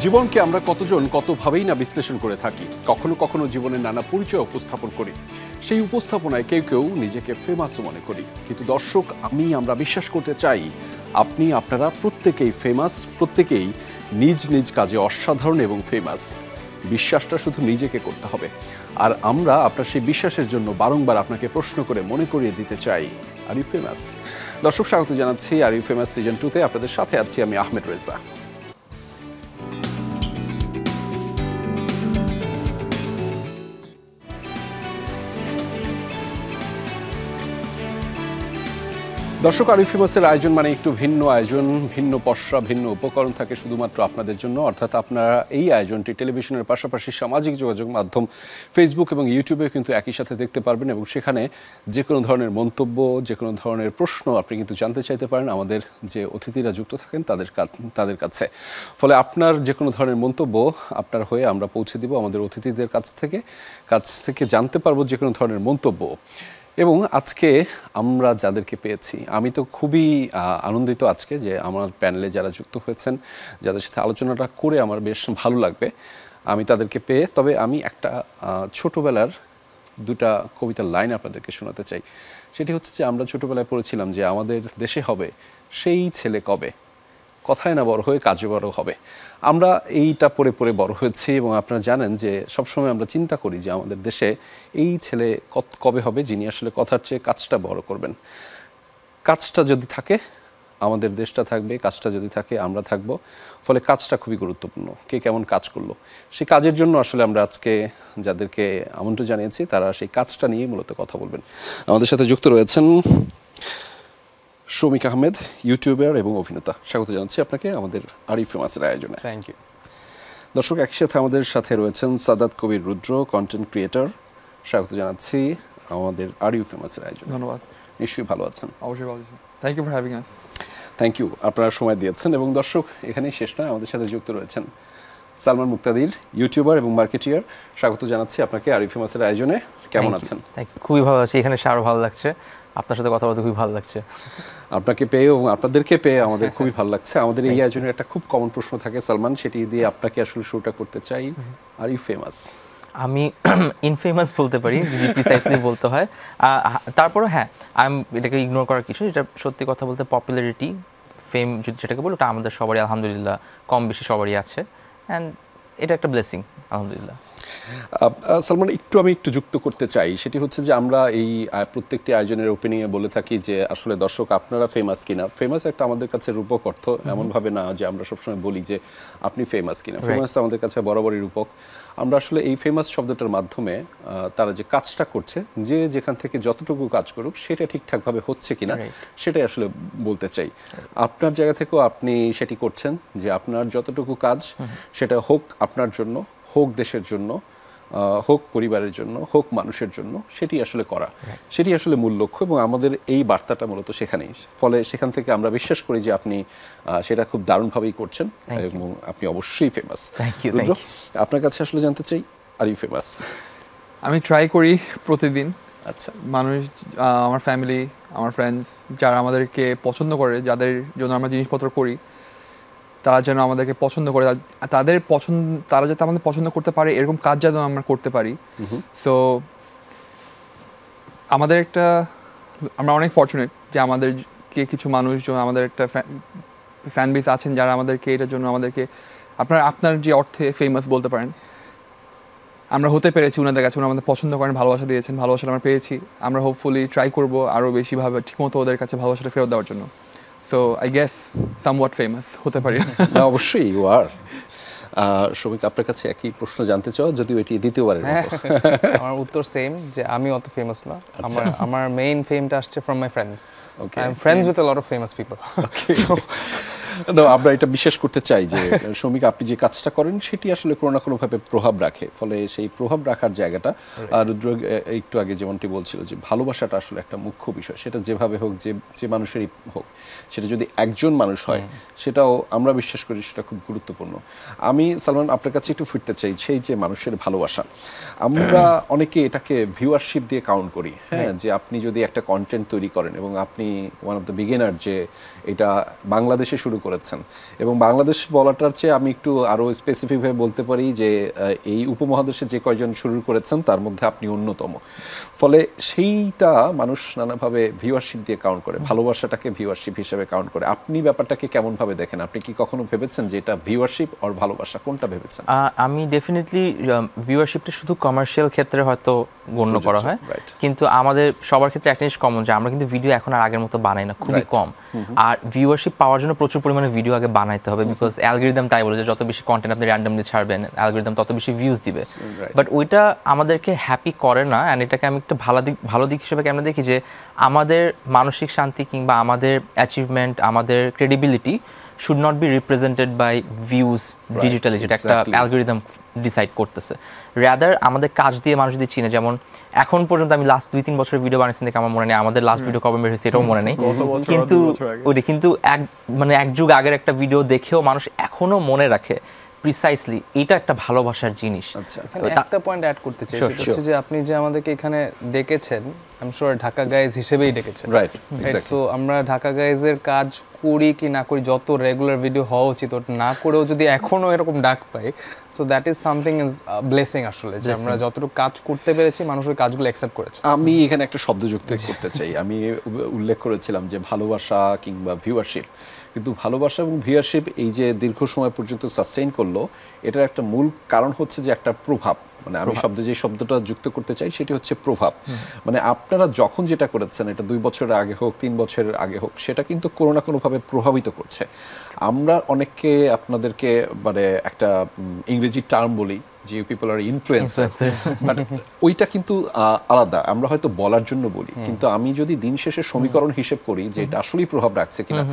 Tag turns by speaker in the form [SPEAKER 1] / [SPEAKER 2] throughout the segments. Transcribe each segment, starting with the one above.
[SPEAKER 1] জীবনকে আমরা কতজন কতভাবেই না বিশ্লেষণ করে থাকি, কখনো কখনো জীবনের নানা পরিচয় উপস্থাপন করি। সেই উপস্থাপনায় কেউ কেউ নিজেকে ফেমাসও মনে করি, কিন্তু দর্শক আমরা বিশ্বাস করতে চাই আপনারা প্রত্যেকেই ফেমাস, প্রত্যেকেই নিজ নিজ কাজে অসাধারণ এবং ফেমাস। বিশ্বাসটা শুধু নিজেকে করতে হবে, আর আমরা আপনার সেই বিশ্বাসের জন্য বারংবার আপনাকে প্রশ্ন করে মনে করিয়ে দিতে চাই, আর ইউ ফেমাস। দর্শক, স্বাগত জানাচ্ছি আর ইউ ফেমাস সিজন 2-তে। আপনাদের সাথে আছি আমি আহমেদ রেজা। দর্শক, আর ইউ ফেমাসের আয়োজন মানে একটু ভিন্ন আয়োজন, ভিন্ন পসরা, ভিন্ন উপকরণ থাকে শুধুমাত্র আপনাদের জন্য। অর্থাৎ আপনারা এই আয়োজনটি টেলিভিশনের পাশাপাশি সামাজিক যোগাযোগ মাধ্যম ফেসবুক এবং ইউটিউবে কিন্তু একই সাথে দেখতে পারবেন, এবং সেখানে যে কোনো ধরনের মন্তব্য, যে কোনো ধরনের প্রশ্ন আপনি কিন্তু জানতে চাইতে পারেন আমাদের যে অতিথিরা যুক্ত থাকেন তাদের কাছে। ফলে আপনার যে কোনো ধরনের মন্তব্য আপনার হয়ে আমরা পৌঁছে দিব আমাদের অতিথিদের কাছ থেকে জানতে পারবো যে কোনো ধরনের মন্তব্য। এবং আজকে আমরা যাদেরকে পেয়েছি, আমি তো খুবই আনন্দিত আজকে যে আমার প্যানেলে যারা যুক্ত হয়েছেন, যাদের সাথে আলোচনাটা করে আমার বেশ ভালো লাগবে আমি তাদেরকে পেয়ে। তবে আমি একটা ছোটোবেলার দুটা কবিতার লাইন আপনাদেরকে শোনাতে চাই। সেটি হচ্ছে যে, আমরা ছোটোবেলায় পড়েছিলাম যে আমাদের দেশে হবে সেই ছেলে কবে, কথায় না বড় হয়ে কাজে বড় হবে। আমরা এইটা পড়ে পড়ে বড় হয়েছি, এবং আপনারা জানেন যে সবসময় আমরা চিন্তা করি যে আমাদের দেশে এই ছেলে কবে হবে যিনি আসলে কথার চেয়ে কাজটা বড় করবেন। কাজটা যদি থাকে আমাদের দেশটা থাকবে, কাজটা যদি থাকে আমরা থাকব। ফলে কাজটা খুবই গুরুত্বপূর্ণ, কে কেমন কাজ করলো সেই কাজের জন্য আসলে আমরা আজকে যাদেরকে আমন্ত্রণ জানিয়েছি তারা সেই কাজটা নিয়ে মূলত কথা বলবেন। আমাদের সাথে যুক্ত রয়েছেন শৌমিক আহমেদ, ইউটিউবার এবং অভিনেতা। স্বাগত জানাচ্ছি আপনাকে আমাদের আর ইউ ফেমাসের আয়োজনে।
[SPEAKER 2] Thank you.
[SPEAKER 1] দর্শক, একই সাথে আমাদের সাথে রয়েছেন সাদাত কবির রুদ্র, কন্টেন্ট ক্রিয়েটর। স্বাগত জানাচ্ছি আমাদের আর ইউ ফেমাসের আয়োজনে।
[SPEAKER 2] ধন্যবাদ।
[SPEAKER 1] নিশ্চয়ই ভালো আছেন?
[SPEAKER 2] অবশ্যই ভালো আছি। Thank you for having us.
[SPEAKER 1] Thank you, আপনারা সময় দিয়েছেন। এবং দর্শক, এখানেই শেষ নয়, আমাদের সাথে যুক্ত রয়েছেন সালমান মুক্তাদির, ইউটিউবার এবং মার্কেটিয়ার। স্বাগত জানাচ্ছি আপনাকে আর ইউ ফেমাসের আয়োজনে। কেমন আছেন?
[SPEAKER 3] খুবই ভালো আছি, এখানে আরো ভালো লাগছে, আপনার সাথে কথা বলতে খুবই ভালো লাগছে।
[SPEAKER 1] আপনাকে পেয়ে এবং আপনাদেরকে পেয়ে আমাদের খুবই ভালো লাগছে। আমাদের এই আয়োজনের একটা খুব কমন প্রশ্ন থাকে সালমান, সেটি দিয়ে আপনাকে আসলে শুরুটা করতে চাই। Are you famous?
[SPEAKER 3] আমি ইনফেমাস বলতে পারি যদি প্রিসাইসলি বলতে হয়। তারপরে হ্যাঁ, এটাকে ইগনোর করার কিছু, যেটা সত্যি কথা বলতে পপুলারিটি, ফেম যেটাকে বলি, ওটা আমাদের সবারই আলহামদুলিল্লাহ কম বেশি সবারই আছে, অ্যান্ড এটা একটা ব্লেসিং আলহামদুলিল্লাহ।
[SPEAKER 1] সালমান, আমি একটু যুক্ত করতে চাই, সেটি হচ্ছে যে আমরা এই প্রত্যেকটি আয়োজনের ওপেনিংয়ে বলে থাকি যে আসলে দর্শক আপনারা ফেমাস কিনা। ফেমাস একটা আমাদের কাছে রূপক অর্থ, এমনভাবে না যে আমরা সবসময় বলি যে আপনি ফেমাস কিনা। ফেমাস আমাদের কাছে বরাবরই রূপক। আমরা আসলে এই ফেমাস শব্দটার মাধ্যমে তারা যে কাজটা করছে, যে যেখান থেকে যতটুকু কাজ করুক সেটা ঠিকঠাকভাবে হচ্ছে কিনা সেটাই আসলে বলতে চাই। আপনার জায়গা থেকেও আপনি সেটি করছেন, যে আপনার যতটুকু কাজ সেটা হোক আপনার জন্য, হোক দেশের জন্য, হোক পরিবারের জন্য, হোক মানুষের জন্য, সেটি আসলে করা, সেটি আসলে মূল লক্ষ্য। এবং আমাদের এই বার্তাটা মূলত সেখানেই। ফলে সেখান থেকে আমরা বিশ্বাস করি যে আপনি সেটা খুব দারুণভাবেই করছেন, এবং আপনি অবশ্যই ফেমাস। রুদ্র, আপনার কাছে আসলে জানতে চাই, আর ইউ ফেমাস?
[SPEAKER 2] আমি ট্রাই করি প্রতিদিন।
[SPEAKER 1] আচ্ছা,
[SPEAKER 2] মানুষ, আমার ফ্যামিলি, আমার ফ্রেন্ডস যারা আমাদেরকে পছন্দ করে, যাদের জন্য আমরা জিনিসপত্র করি, তারা যেন আমাদেরকে পছন্দ করে, তারা যাতে আমাদের পছন্দ করতে পারে এরকম কাজ যেন আমরা করতে পারি। সো আমরা অনেক ফরচুনেট যে আমাদেরকে কিছু মানুষজন, আমাদের একটা ফ্যান বেস আছেন যারা আমাদেরকে এটার জন্য আপনার যে অর্থে ফেমাস বলতে পারেন, আমরা হতে পেরেছি ওনাদের কাছে। ওনারা আমাদের পছন্দ করেন, ভালোবাসা দিয়েছেন, ভালোবাসাটা আমরা পেয়েছি। আমরা হোপফুলি ট্রাই করবো আরও বেশিভাবে ঠিকমতো ওদের কাছে ভালোবাসাটা ফেরত দেওয়ার জন্য। So I guess somewhat famous হতে পারি।
[SPEAKER 1] অবশ্যই ইউ আর। শৌমিক, আপনার কাছে একই প্রশ্ন জানতে চাও, যদিও এটি দ্বিতীয়বারের মতো।
[SPEAKER 4] আমার উত্তর সেম, যে আমি অত ফেমাস না। আমার মেইন ফেমটা আসছে from my friends. I am friends with a lot of famous people.
[SPEAKER 1] আমরা এটা বিশ্বাস করতে চাই যে শৌমিক, আপনি যে কাজটা করেন সেটি আসলে কোনো না কোনোভাবে প্রভাব রাখে। ফলে সেই প্রভাব রাখার জায়গাটা, আর রুদ্র একটু আগে যেমনটি বলছিল যে ভালোবাসাটা আসলে একটা মুখ্য বিষয়। সেটা যেভাবে হোক, যে মানুষেরই হোক, সেটা যদি একজন মানুষ হয় সেটাও আমরা বিশ্বাস করি সেটা খুব গুরুত্বপূর্ণ। আমি সালমান আপনার কাছে একটু ফিরতে চাই, সেই যে মানুষের ভালোবাসা, আমরা অনেকে এটাকে ভিউয়ারশিপ দিয়ে কাউন্ট করি। হ্যাঁ, যে আপনি যদি একটা কন্টেন্ট তৈরি করেন এবং আপনি ওয়ান অফ দ্য বিগিনার, যে এটা বাংলাদেশে শুরু করেছেন এবং বাংলাদেশ বলাটার চেয়ে আমি একটু আরও স্পেসিফিকভাবে বলতে পারি যে এই উপমহাদেশে যে কয়জন শুরু করেছেন তার মধ্যে আপনি অন্যতম। ফলে সেইটা মানুষ নানাভাবে ভিউয়ারশিপ দিয়ে কাউন্ট করে, ভালোবাসাটাকে ভিউয়ারশিপ হিসেবে কাউন্ট করে। আপনি ব্যাপারটাকে কেমনভাবে দেখেন? আপনি কি কখনো ভেবেছেন যে এটা ভিউয়ারশিপ আর ভালোবাসা কোনটা ভেবেছেন?
[SPEAKER 3] আমি ডেফিনেটলি ভিউয়ারশিপটা শুধু কমার্শিয়াল ক্ষেত্রে হয়তো গণ্য করা হয়, কিন্তু আমাদের সবার ক্ষেত্রে একটা জিনিস কমন যে আমরা কিন্তু ভিডিও এখন আর আগের মতো বানাই না, খুবই কম। আর ভিউয়ারশিপ পাওয়ার জন্য প্রচুর পরিমাণে ভিডিও আগে বানাইতে হবে, বিকজ অ্যালগরিদম তাই বলে যে যত বেশি কন্টেন্ট আপনি র্যান্ডমলি ছাড়বেন অ্যালগরিদম তত বেশি ভিউজ দিবে। বাট ওইটা আমাদেরকে হ্যাপি করে না, অ্যান্ড এটাকে আমি একটা ভালো দিক হিসেবে কেন দেখি যে আমাদের মানসিক শান্তি কিংবা আমাদের অ্যাচিভমেন্ট, আমাদের credibility should not be represented by views digitally, যেটা একটা অ্যালগরিদম ডিসাইড করতেছে। রাদার আমাদের কাজ দিয়ে মানুষ যদি চিনে, যেমন এখন পর্যন্ত আমি লাস্ট 2-3 বছরের ভিডিও বানিয়েছি দেখে আমার মনে নেই আমাদের লাস্ট ভিডিও কবে বের হয়েছে এটাও মনে নেই, কিন্তু ওইটা কিন্তু এক যুগ আগের একটা ভিডিও দেখেও মানুষ এখনো মনে রাখে প্রিসাইসলি। এটা একটা ভালোবাসার জিনিস।
[SPEAKER 4] এখানে একটা পয়েন্ট অ্যাড করতে চাই, সেটা হচ্ছে যে আপনি যে আমাদেরকে এখানে ডেকেছেন, I am sure Dhaka guys হিসেবেই ডেকেছেন, রাইট? সো আমরা ঢাকা গাইজের কাজ করি কি না করি, যত রেগুলার ভিডিও হওয়া উচিত ওটা না করেও যদি এখনো এরকম ডাক পাই, তো that is something is blessing আসলে, যে আমরা যতটুকু কাজ করতে পেরেছি মানুষের কাজগুলো অ্যাকসেপ্ট করেছে।
[SPEAKER 1] আমি এখানে একটা শব্দ যুক্ত করতে চাই। আমি উল্লেখ করেছিলাম যে ভালোবাসা কিংবা ভিউয়ারশিপ, কিন্তু ভালোবাসা এবং ভিউয়ারশিপ এই যে দীর্ঘ সময় পর্যন্ত সাস্টেইন করলো, এটার একটা মূল কারণ হচ্ছে যে একটা প্রভাব। মানে আমি যে শব্দটা যুক্ত করতে চাই সেটি হচ্ছে প্রভাব। মানে আপনারা যখন যেটা করেছেন, এটা 2 বছরের আগে হোক 3 বছরের আগে হোক, সেটা কিন্তু কোনো না কোনোভাবে প্রভাবিত করছে। আমরা অনেককে আপনাদেরকে মানে একটা ইংরেজি টার্ম বলি যে you people are influencer, but ওইটা কিন্তু আলাদা। আমরা হয়তো বলার জন্য বলি, কিন্তু আমি যদি দিন শেষে সমীকরণ হিসেব করি যে এটা আসলেই প্রভাব রাখছে কিনা,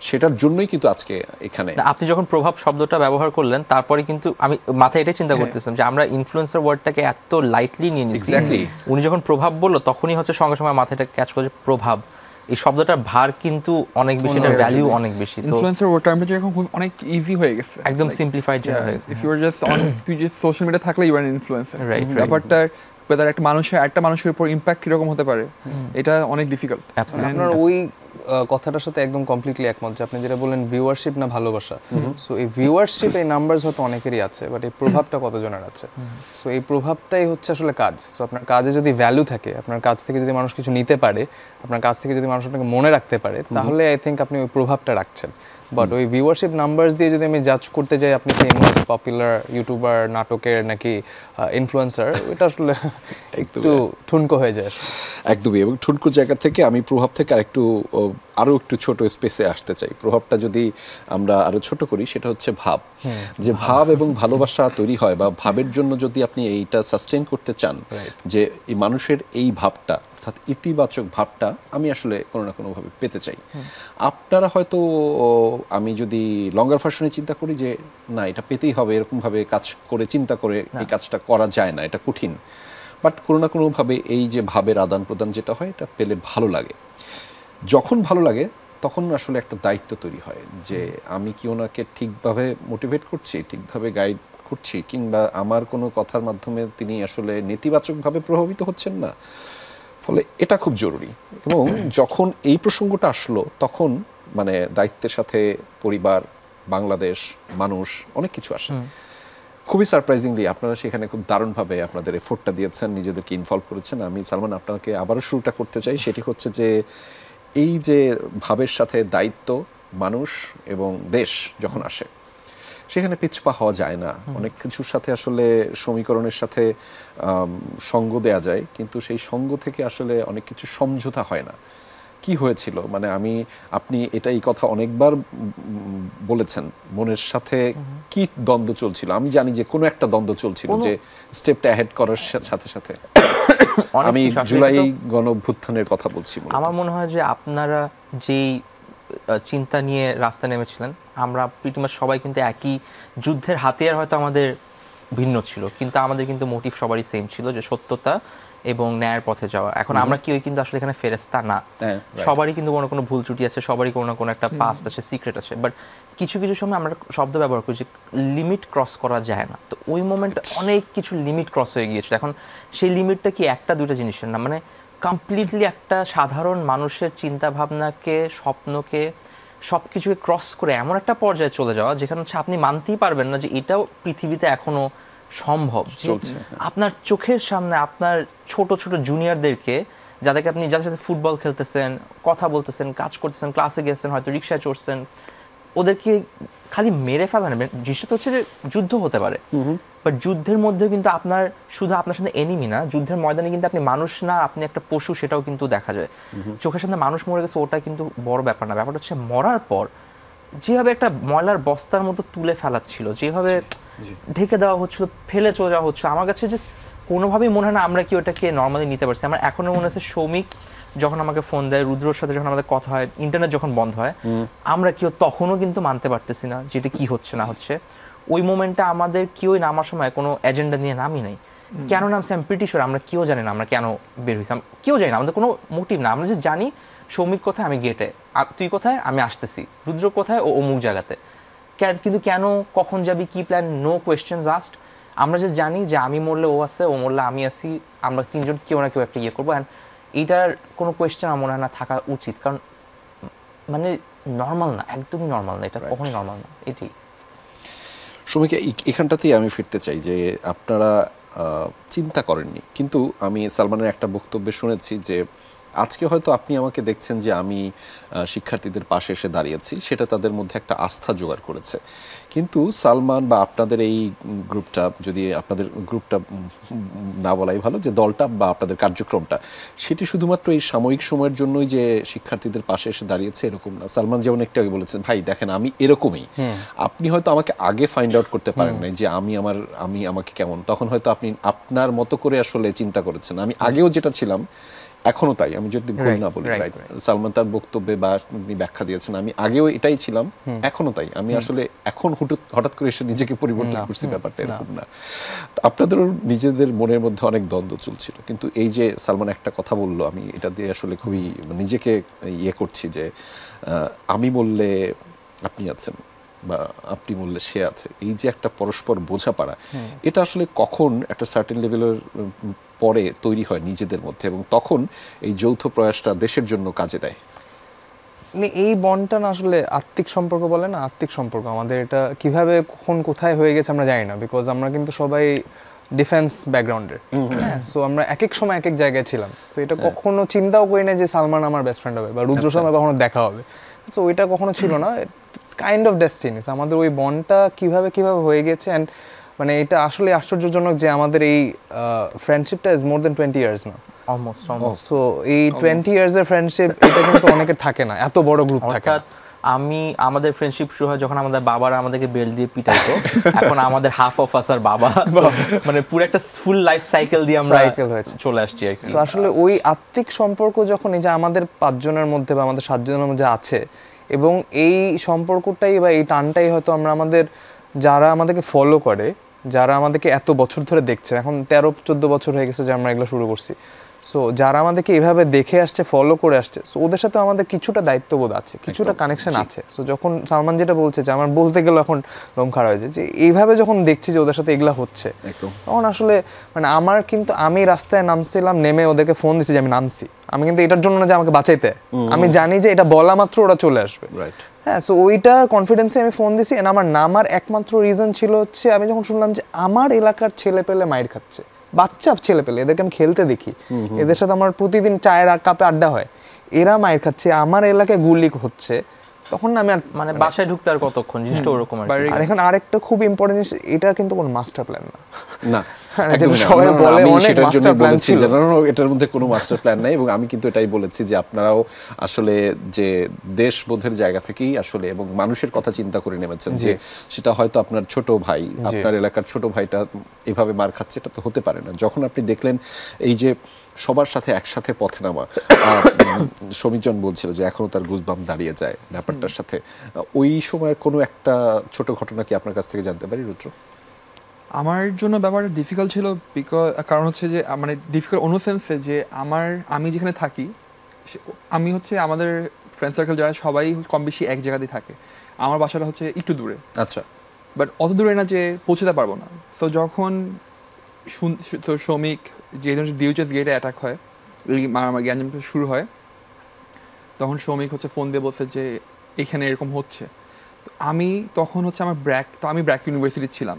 [SPEAKER 1] সেটার জন্যই কিন্তু আজকে এখানে।
[SPEAKER 3] আপনি যখন প্রভাব শব্দটা ব্যবহার করলেন, তারপরে কিন্তু আমি মাথায় এটাই চিন্তা করতেছিলাম যে আমরা ইনফ্লুয়েন্সার ওয়ার্ডটাকে এত লাইটলি নিয়ে নিচ্ছি। উনি যখন প্রভাব বললো তখনই হচ্ছে সঙ্গে সঙ্গে মাথাটা ক্যাচ করে প্রভাব, এই শব্দটার ভার কিন্তু অনেক বেশি, এটার ভ্যালু অনেক বেশি।
[SPEAKER 2] ইনফ্লুয়েন্সার ওয়ার্ড টার্মটা এখন খুব অনেক ইজি হয়ে গেছে,
[SPEAKER 3] একদম সিম্পলিফাইড হয়ে গেছে।
[SPEAKER 2] If you are just on, তুই যে সোশ্যাল মিডিয়া থাকলে you are an influencer, right? ব্যাপারটা ওয়েদার একটা মানুষের উপর ইমপ্যাক্ট কিরকম হতে পারে, এটা অনেক ডিফিকাল্ট।
[SPEAKER 4] আপনার ওই কথাটার সাথে একদম কমপ্লিটলি একমত যে আপনি যেটা বললেন ভিউয়ারশিপ না ভালোবাসা। সো এই ভিউয়ারশিপ, এই নাম্বারস হয়তো অনেকেরই আছে, বাট এই প্রভাবটা কতজনের আছে? সো এই প্রভাবটাই হচ্ছে আসলে কাজ। সো আপনার কাজে যদি ভ্যালু থাকে, আপনার কাজ থেকে যদি মানুষ কিছু নিতে পারে, আপনার কাজ থেকে যদি মানুষ আপনাকে মনে রাখতে পারে, তাহলে আই থিঙ্ক আপনি ওই প্রভাবটা রাখছেন। বাট ওই ভিউয়ারশিপ নাম্বারস দিয়ে যদি আমি জাজ করতে যাই আপনি ফেমাস, পপুলার ইউটিউবার, নাটকের নাকি ইনফ্লুয়েন্সার, এটা আসলে একটু ঠুনকো হয়ে যায়।
[SPEAKER 1] একদমই। এবং ঠুনকোর জায়গা থেকে আমি প্রভাব থেকে আরও একটু ছোট স্পেসে আসতে চাই। প্রভাবটা যদি আমরা আরও ছোট করি, সেটা হচ্ছে ভাব। যে ভাব এবং ভালোবাসা তৈরি হয়, বা ভাবের জন্য যদি আপনি এইটা সাস্টেইন করতে চান, যে এই মানুষের এই ভাবটা, অর্থাৎ ইতিবাচক ভাবটা আমি আসলে কোনো না কোনোভাবে পেতে চাই। আপনারা হয়তো, আমি যদি লঙ্গার ভার্সনে চিন্তা করি যে না, এটা পেতেই হবে, এরকমভাবে কাজ করে চিন্তা করে এই কাজটা করা যায় না, এটা কঠিন। বাট কোনো না কোনোভাবে এই যে ভাবের আদান প্রদান যেটা হয়, এটা পেলে ভালো লাগে। যখন ভালো লাগে তখন আসলে একটা দায়িত্ব তৈরি হয় যে আমি কি ওনাকে ঠিকভাবে মোটিভেট করছি, ঠিকভাবে গাইড করছি, কিংবা আমার কোনো কথার মাধ্যমে তিনি আসলে নেতিবাচকভাবে প্রভাবিত হচ্ছেন না। ফলে এটা খুব জরুরি। এবং যখন এই প্রসঙ্গটা আসলো, তখন মানে দায়িত্বের সাথে পরিবার, বাংলাদেশ, মানুষ, অনেক কিছু আসে। খুবই সারপ্রাইজিংলি আপনারা সেখানে খুব দারুণভাবে আপনাদের এফোর্টটা দিয়েছেন, নিজেদেরকে ইনভলভ করেছেন। আমি সালমান আপনাকে আবারও শুরুটা করতে চাই, সেটি হচ্ছে যে এই যে ভাবের সাথে দায়িত্ব, মানুষ এবং দেশ যখন আসে, সেখানে পিছপা হওয়া যায় না। অনেক কিছুর সাথে আসলে সমীকরণের সাথে সঙ্গ দেয়া যায়, কিন্তু সেই সঙ্গ থেকে আসলে অনেক কিছু সমঝোতা হয় না। কি হয়েছিল? মানে আপনি এই কথা অনেকবার বলেছেন, মনের সাথে কি দ্বন্দ্ব চলছিল? আমি জানি যে কোনো একটা দ্বন্দ্ব চলছিল, যে স্টেপটা অ্যাহেড করার সাথে সাথে। আমি জুলাই গণঅভ্যুত্থানের কথা বলছি।
[SPEAKER 3] আমার মনে হয় যে আপনারা যেই চিন্তা নিয়ে রাস্তা নেমেছিলেন, আমরা প্রিটিমাচ সবাই কিন্তু একই যুদ্ধের হাতিয়ার, হয়তো আমাদের ভিন্ন ছিল, কিন্তু আমাদের কিন্তু মোটিভ সবারই সেম ছিল, যে সত্যতা এবং ন্যায়ের পথে যাওয়া। এখন আমরা কেউই কিন্তু আসলে এখানে ফেরেশতা না, সবারই কিন্তু কোনো কোনো ভুল ত্রুটি আছে, সবারই কোনো না কোনো একটা পাস্ট আছে, সিক্রেট আছে। বাট কিছু কিছু সময় আমরা শব্দ ব্যবহার করি যে লিমিট ক্রস করা যায় না। তো ওই মোমেন্টে অনেক কিছু লিমিট ক্রস হয়ে গিয়েছিল। এখন সেই লিমিটটা কি একটা দুইটা জিনিসের না, মানে কমপ্লিটলি একটা সাধারণ মানুষের চিন্তা ভাবনাকে, স্বপ্নকে সব কিছুকে ক্রস করে এমন একটা পর্যায়ে চলে যাওয়া যেখানে হচ্ছে আপনি মানতেই পারবেন না যে এটাও পৃথিবীতে এখনো সম্ভব। আপনার চোখের সামনে আপনার ছোট ছোট জুনিয়রদেরকে যাদেরকে আপনি যাদের সাথে ফুটবল খেলতেছেন, কথা বলতেছেন, কাজ করতেছেন, ক্লাসে গেছেন, হয়তো রিক্সায় চড়ছেন, ওদেরকে খালি মেরে ফেলা নেবেন। জিনিসটা হচ্ছে যে যুদ্ধ হতে পারে, বাট যুদ্ধের মধ্যে কিন্তু আপনার শুধু আপনার সাথে এনিমি না, যুদ্ধের ময়দানে কিন্তু আপনি মানুষ না, আপনি একটা পশু, সেটাও কিন্তু দেখা যায়। চোখের সামনে মানুষ মরে গেছে ওটা কিন্তু বড় ব্যাপার না, ব্যাপারটা হচ্ছে মরার পর যেভাবে একটা ময়লার বস্তার মতো তুলে ফেলাচ্ছিল, যেভাবে ঢেকে দেওয়া হচ্ছিল, ফেলে চলে যাওয়া হচ্ছে, আমার কাছে যে কোনোভাবেই মনে হয় না আমরা কি ওটাকে নর্মালি নিতে পারছি। আমার এখনো মনে হচ্ছে সৌমিক যখন আমাকে ফোন দেয়, রুদ্রর সাথে যখন আমাদের কথা হয়, ইন্টারনেট যখন বন্ধ হয়, আমরা কেউ তখনও কিন্তু মানতে পারতেছি না যেটা কি হচ্ছে না হচ্ছে। ওই মোমেন্টে আমাদের কেউ নামার সময় কোনো এজেন্ডা নিয়ে নামি নাই। কেন নামছে আমি প্রিটি শিওর আমরা কেউ জানি না আমরা কেন বের হয়েছি, কেউ জানি না, আমাদের কোনো মোটিভ না। আমরা যে জানি সৌমিক কোথায়, আমি গেটে, তুই কোথায়, আমি আসতেছি, রুদ্র কোথায়, ও অমুক জায়গাতে। কিন্তু কেন, কখন যাবি, কি প্ল্যান, নো কোয়েশ্চেনস আস্কড। আমরা যে জানি যে আমি মরলে ও আছে, ও মরলে আমি আছি, আমরা তিনজন কেউ না কেউ একটা ইয়ে করবো। অ্যান্ড এইটার কোনো কোয়েশ্চেন আমার মনে হয় না থাকা উচিত, কারণ মানে নর্মাল না, একদমই নর্মাল না, এটা কখনোই নর্মাল না। এটাই
[SPEAKER 1] সৌমিক, এখানটাতেই আমি ফিরতে চাই যে আপনারা চিন্তা করেননি, কিন্তু আমি সালমানের একটা বক্তব্যে শুনেছি যে আজকে হয়তো আপনি আমাকে দেখছেন যে আমি শিক্ষার্থীদের পাশে এসে দাঁড়িয়েছি, সেটা তাদের মধ্যে একটা আস্থা জোগাড় করেছে। কিন্তু সালমান বা আপনাদের এই গ্রুপটা, যদি আপনাদের গ্রুপটা না বলাই ভালো, যে দলটা বা আপনাদের কার্যক্রমটা, সেটি শুধুমাত্র এই সাময়িক সময়ের জন্যই যে শিক্ষার্থীদের পাশে এসে দাঁড়িয়েছে এরকম না। সালমান যেমন একটু আগে বলেছেন, ভাই দেখেন আমি এরকমই, আপনি হয়তো আমাকে আগে ফাইন্ড আউট করতে পারেন নাই যে আমি আমাকে কেমন, তখন হয়তো আপনি আপনার মতো করে আসলে চিন্তা করেছেন। আমি আগেও যেটা ছিলাম এখনো তাই, আমি যদি ভুল না বলি, রাইট? সালমান তার বক্তব্যে বা আপনি ব্যাখ্যা দিয়েছেন, আমি আগেও এটাই ছিলাম, এখনো তাই। আমি আসলে এখন হঠাৎ করে এসে নিজেকে পরিবর্তন করছি, ব্যাপারটা এরকম না। আপনাদেরও নিজেদের মনের মধ্যে অনেক দ্বন্দ্ব চলছিল, কিন্তু এই যে সালমান একটা কথা বললো, আমি এটা দিয়ে আসলে খুবই নিজেকে ইয়ে করছি যে আমি বললে আপনি আছেন বা আপনি বললে সে আছে, এই যে একটা পরস্পর বোঝাপড়া, এটা আসলে কখন একটা সার্টেন লেভেলের পরে তৈরি হয় নিজেদের মধ্যে, এবং তখন এই যৌথ প্রয়াসটা দেশের জন্য কাজে দেয়?
[SPEAKER 4] এই বন্ডটা না আসলে আত্মিক সম্পর্ক বলে না, আত্মিক সম্পর্ক। আমাদের এটা কিভাবে কখন কোথায় হয়ে গেছে আমরা জানি না, বিকজ আমরা কিন্তু সবাই ডিফেন্স ব্যাকগ্রাউন্ডের, হ্যাঁ। সো আমরা এক এক সময় এক এক জায়গায় ছিলাম। সো এটা কখনো চিন্তাও করি না যে সালমান আমার বেস্ট ফ্রেন্ড হবে বা রুদ্র সঙ্গে কখনো দেখা হবে। সো ওইটা কখনো ছিল না, কাইন্ড অফ ডেস্টিনি। আমাদের ওই বন্ডটা কিভাবে হয়ে গেছে। অ্যান্ড মানে এটা আসলে আশ্চর্যজনক যে আমাদের এই ফ্রেন্ডশিপটা ইজ মোর দেন 20 ইয়ার্স না,
[SPEAKER 3] অলমোস্ট।
[SPEAKER 4] সো এই 20 ইয়ার্সের ফ্রেন্ডশিপ, এটা কিন্তু অনেকের থাকে না, এত বড় গ্রুপ থাকে না।
[SPEAKER 3] আমাদের ফ্রেন্ডশিপ শুরু হয় যখন আমাদের বাবারা আমাদেরকে বেল্ট দিয়ে পিটাইতো, এখন আমাদের হাফ অফ আস আর বাবা, মানে পুরো একটা ফুল লাইফ সাইকেল দিয়ে আমরা চলে আসছি আর কি।
[SPEAKER 4] আসলে ওই আত্মিক সম্পর্ক যখন এই যে আমাদের 5 জনের মধ্যে বা আমাদের 7 জনের মধ্যে আছে, এবং এই সম্পর্কটাই বা এই টানটাই হয়তো আমরা আমাদের, যারা আমাদেরকে ফলো করে, যারা আমাদেরকে এত বছর ধরে দেখছে, এখন 13-14 বছর হয়ে গেছে যে আমরা এগুলো শুরু করছি, সো যারা আমাদেরকে এইভাবে দেখে আসছে, ফলো করে আসছে, সো ওদের সাথে আমাদের কিছুটা দায়িত্ববোধ আছে, কিছুটা কানেকশন আছে। সো যখন সালমান যেটা বলছে যে আমার বলতে গেলে এখন রোম খারাপ হয়েছে, যে এইভাবে যখন দেখছি যে ওদের সাথে এগুলা হচ্ছে, তখন আসলে মানে আমার কিন্তু, আমি রাস্তায় নামছিলাম, নেমে ওদেরকে ফোন দিছি যে আমি নামছি, আমি কিন্তু এটার জন্য না যে আমাকে বাঁচাইতে, আমি জানি যে এটা বলা মাত্র ওরা চলে আসবে, হ্যাঁ। সো ওইটা কনফিডেন্সে আমি ফোন দিছি। এন্ড আমার নামার একমাত্র রিজন ছিল হচ্ছে আমি যখন শুনলাম যে আমার এলাকার ছেলে পেলে মাইর খাচ্ছে, বাচ্চা ছেলে পেলে, এদেরকে আমি খেলতে দেখি, এদের সাথে আমার প্রতিদিন চায়ের কাপে আড্ডা হয়, এরা মাইর খাচ্ছে, আমার এলাকায় গুলি হচ্ছে, তখন না আমি আর
[SPEAKER 3] মানে বাসায় ঢুকতে আর কতক্ষণ, জিনিসটা ওরকম।
[SPEAKER 4] আর এখন আরেকটা খুব ইম্পর্টেন্ট জিনিস, এটা কিন্তু কোনো মাস্টার প্ল্যান না,
[SPEAKER 1] না,
[SPEAKER 4] সবাই বলে অনেক মাস্টার প্ল্যান ছিল,
[SPEAKER 1] এটার মধ্যে কোনো মাস্টার প্ল্যান নাই। এবং আমি কিন্তু এটাই বলেছি যে আপনারাও আসলে যে দেশবোধের জায়গা থেকেই আসলে এবং মানুষের কথা চিন্তা করে নেমেছেন, যে সেটা হয়তো আপনার ছোট ভাই, আপনার এলাকার ছোট ভাইটা এভাবে মার খাচ্ছে, এটা তো হতে পারে না। যখন আপনি দেখলেন এই যে সবার সাথে একসাথে পথে নামা, সমীজন বলছিল যে এখনো তার গুজবাম দাঁড়িয়ে যায় ব্যাপারটার সাথে, ওই সময়ের কোনো একটা ছোট ঘটনা কি আপনার কাছ থেকে জানতে পারি, রুদ্র?
[SPEAKER 2] আমার জন্য ব্যাপারটা ডিফিকাল্ট ছিল, কারণ হচ্ছে যে মানে ডিফিকাল্ট অনুসেন্সে যে আমি যেখানে থাকি, আমি হচ্ছে আমাদের ফ্রেন্ড সার্কেল যারা সবাই কম বেশি এক জায়গাতেই থাকে, আমার বাসাটা হচ্ছে একটু দূরে, আচ্ছা, বাট অত দূরে না যে পৌঁছতে পারবো না। তো যখন শ্রমিক যে ডিউচেস গেটে অ্যাটাক হয়, আমার গ্যাঞ্জাম শুরু হয়, তখন শ্রমিক হচ্ছে ফোন দিয়ে বলছে যে এখানে এরকম হচ্ছে। তো আমি তখন হচ্ছে আমার আমি ব্র্যাক ইউনিভার্সিটি ছিলাম,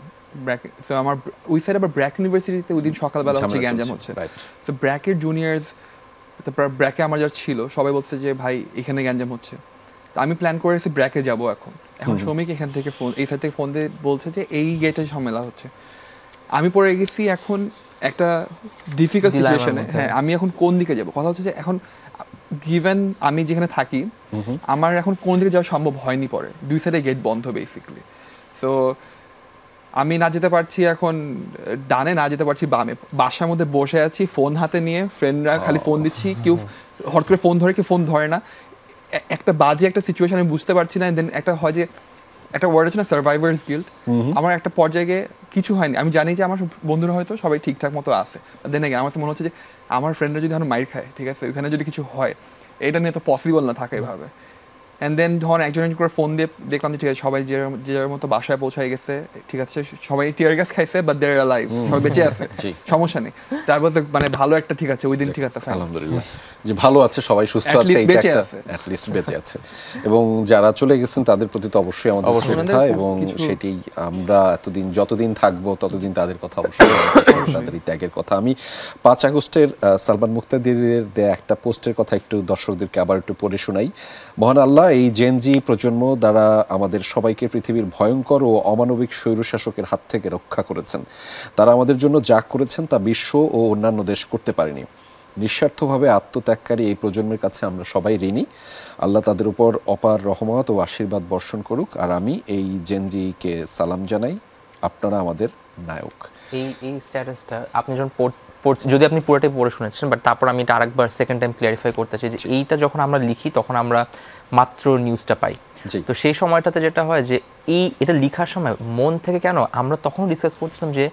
[SPEAKER 2] সো আমার ওই সাইড আবার ব্র্যাক ইউনিভার্সিটিতে ওই দিন সকালবেলা হচ্ছে গ্যাঞ্জাম হচ্ছে। সো ব্র্যাকের জুনিয়র্স, তারপর ব্র্যাকে আমার যারা ছিল সবাই বলছে যে ভাই এখানে গ্যাঞ্জাম হচ্ছে। তো আমি প্ল্যান করেছি ব্র্যাকে যাব। এখন শ্রমিক এখান থেকে এই সাইড থেকে ফোন দিয়ে বলছে যে এই গেটে ঝামেলা হচ্ছে। আমি পড়ে গেছি এখন একটা ডিফিকাল্ট সিচুয়েশনে। হ্যাঁ, আমি এখন কোন দিকে যাব? কথা হচ্ছে যে এখন গিভেন আমি যেখানে থাকি আমার এখন কোন দিকে যাওয়া সম্ভব হয়নি, পরে দুই সাইডে গেট বন্ধ বেসিক্যালি। সো আমি না যেতে পারছি এখন ডানে, না যেতে পারছি বামে, বাসার মধ্যে বসে আছি ফোন হাতে নিয়ে, ফ্রেন্ডরা খালি ফোন দিচ্ছি, কেউ হঠাৎ করে ফোন ধরে, কেউ ফোন ধরে না। একটা বাজে একটা সিচুয়েশন আমি বুঝতে পারছি না। দেন একটা হয় যে একটা ওয়ার্ড আছে না, সার্ভাইভার্স গিল্ট। আমার একটা পর্যায়ে কিছু হয়নি, আমি জানি যে আমার বন্ধুরা হয়তো সবাই ঠিকঠাক মতো আছে। দেন আমার মনে হচ্ছে যে আমার ফ্রেন্ডরা যদি এখন মাইর খায়, ঠিক আছে, ওইখানে যদি কিছু হয়, এটা নিয়ে তো পসিবল না থাকে এভাবে। অ্যান্ড দেন ধর একজন করে ফোন দিয়ে দেখলাম যে ঠিক আছে সবাই যে যার মতো বাসায় পৌঁছায় গেছে, ঠিক আছে, সবাই টিয়ার গ্যাস খাইছে, বাট দে আর অ্যালাইভ, সবাই বেঁচে আছে, সমস্যা নেই। তারপর মানে ভালো একটা, ঠিক আছে, ওই দিন ঠিক আছে,
[SPEAKER 1] আলহামদুলিল্লাহ যে ভালো আছে, সবাই সুস্থ আছে, অ্যাট লিস্ট বেঁচে আছে। এবং যারা চলে গেছেন তাদের প্রতি তো অবশ্যই আমাদের শ্রদ্ধা, এবং সেটি আমরা যতদিন থাকবো ততদিন তাদের কথা অবশ্যই, তাদের ত্যাগের কথা। আমি 5 আগস্টের সালমান মুক্তাদিরের দেয়া একটা পোস্টের কথা একটু দর্শকদেরকে আবার একটু পড়ে শোনাই। মহান আল্লাহ এই জেনজি প্রজন্ম দ্বারা আমাদের সবাইকে পৃথিবীর ভয়ঙ্কর ও অমানবিক স্বৈরশাসকের হাত থেকে রক্ষা করেছেন। তারা আমাদের জন্য যা করেছেন তা বিশ্ব ও অন্যান্য দেশ করতে পারেনি। নিঃস্বার্থভাবে আত্মত্যাগকারী এই প্রজন্মের কাছে আমরা সবাই ঋণী। আল্লাহ তাদের উপর অপার রহমত ও আশীর্বাদ বর্ষণ করুক। আর আমি এই জেনজিকে সালাম জানাই, আপনারা আমাদের নায়ক।
[SPEAKER 3] এই স্ট্যাটাসটা আপনি যখন যদি আপনি পুরোটাই পড়ে শুনেছেন, বাট তারপর আমি এটা আরেকবার সেকেন্ড টাইম ক্লিয়ারিফাই করতে চাই যে এইটা যখন আমরা লিখি তখন আমরা মাত্র নিউজটা পাই। তো সেই সময়টাতে যেটা হয় যে এটা লেখার সময় মন থেকে কেন আমরা তখন ডিসকাস করছিলাম যে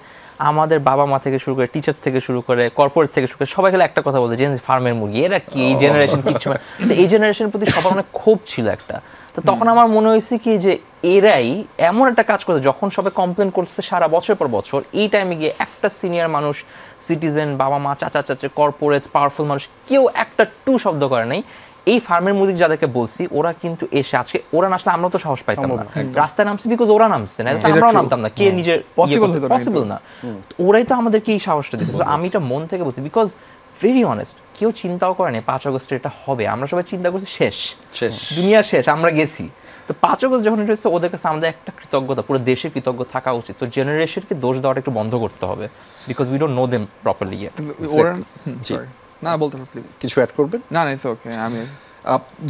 [SPEAKER 3] আমাদের বাবা মা থেকে শুরু করে, টিচার থেকে শুরু করে, কর্পোরেট থেকে শুরু করে, সবাই গেলে একটা কথা বলতে, যে ফার্মের মুরগি, এরা কি এই জেনারেশন কিচ্ছু। এই জেনারেশনের প্রতি সবার অনেক ক্ষোভ ছিল একটা। তো তখন আমার মনে হয়েছে কি যে এরাই এমন একটা কাজ করছে, যখন সবাই কমপ্লেন করছে সারা বছর পর বছর, এই টাইমে গিয়ে একটা সিনিয়র মানুষ, সিটিজেন, বাবা মা, চাচা চাচা, কর্পোরেট, পাওয়ারফুল মানুষ, কেউ একটা টু শব্দ করে নাই। এই ফার্মের মুরগি যাদেরকে বলছি ওরা কিন্তু এসে আজকে, ওরা না আসলে আমরা তো সাহস পাইতাম না, রাস্তায় নামছি বিকজ ওরা নামছে না, আমরাও নামতাম না, কে নিজের পসিবল না, ওরাই তো আমাদেরকে এই সাহসটা দিচ্ছে। আমি এটা মন থেকে বলছি, বিকজ ভেরি অনেস্ট, কেউ চিন্তাও করেনি 5 আগস্টে এটা হবে। আমরা সবাই চিন্তা করছি শেষ, দুনিয়া শেষ, আমরা গেছি। তো 5 আগস্ট যখন এটা হচ্ছে, ওদের কাছে আমাদের একটা কৃতজ্ঞতা, পুরো দেশের কৃতজ্ঞ থাকা উচিত। তো জেনারেশনকে দোষ দেওয়াটা একটু বন্ধ করতে হবে, because we don't know them properly yet.
[SPEAKER 2] না বলতে পারো প্লিজ,
[SPEAKER 1] কিছু অ্যাড করবেন?
[SPEAKER 2] না ইটস ওকে। আমি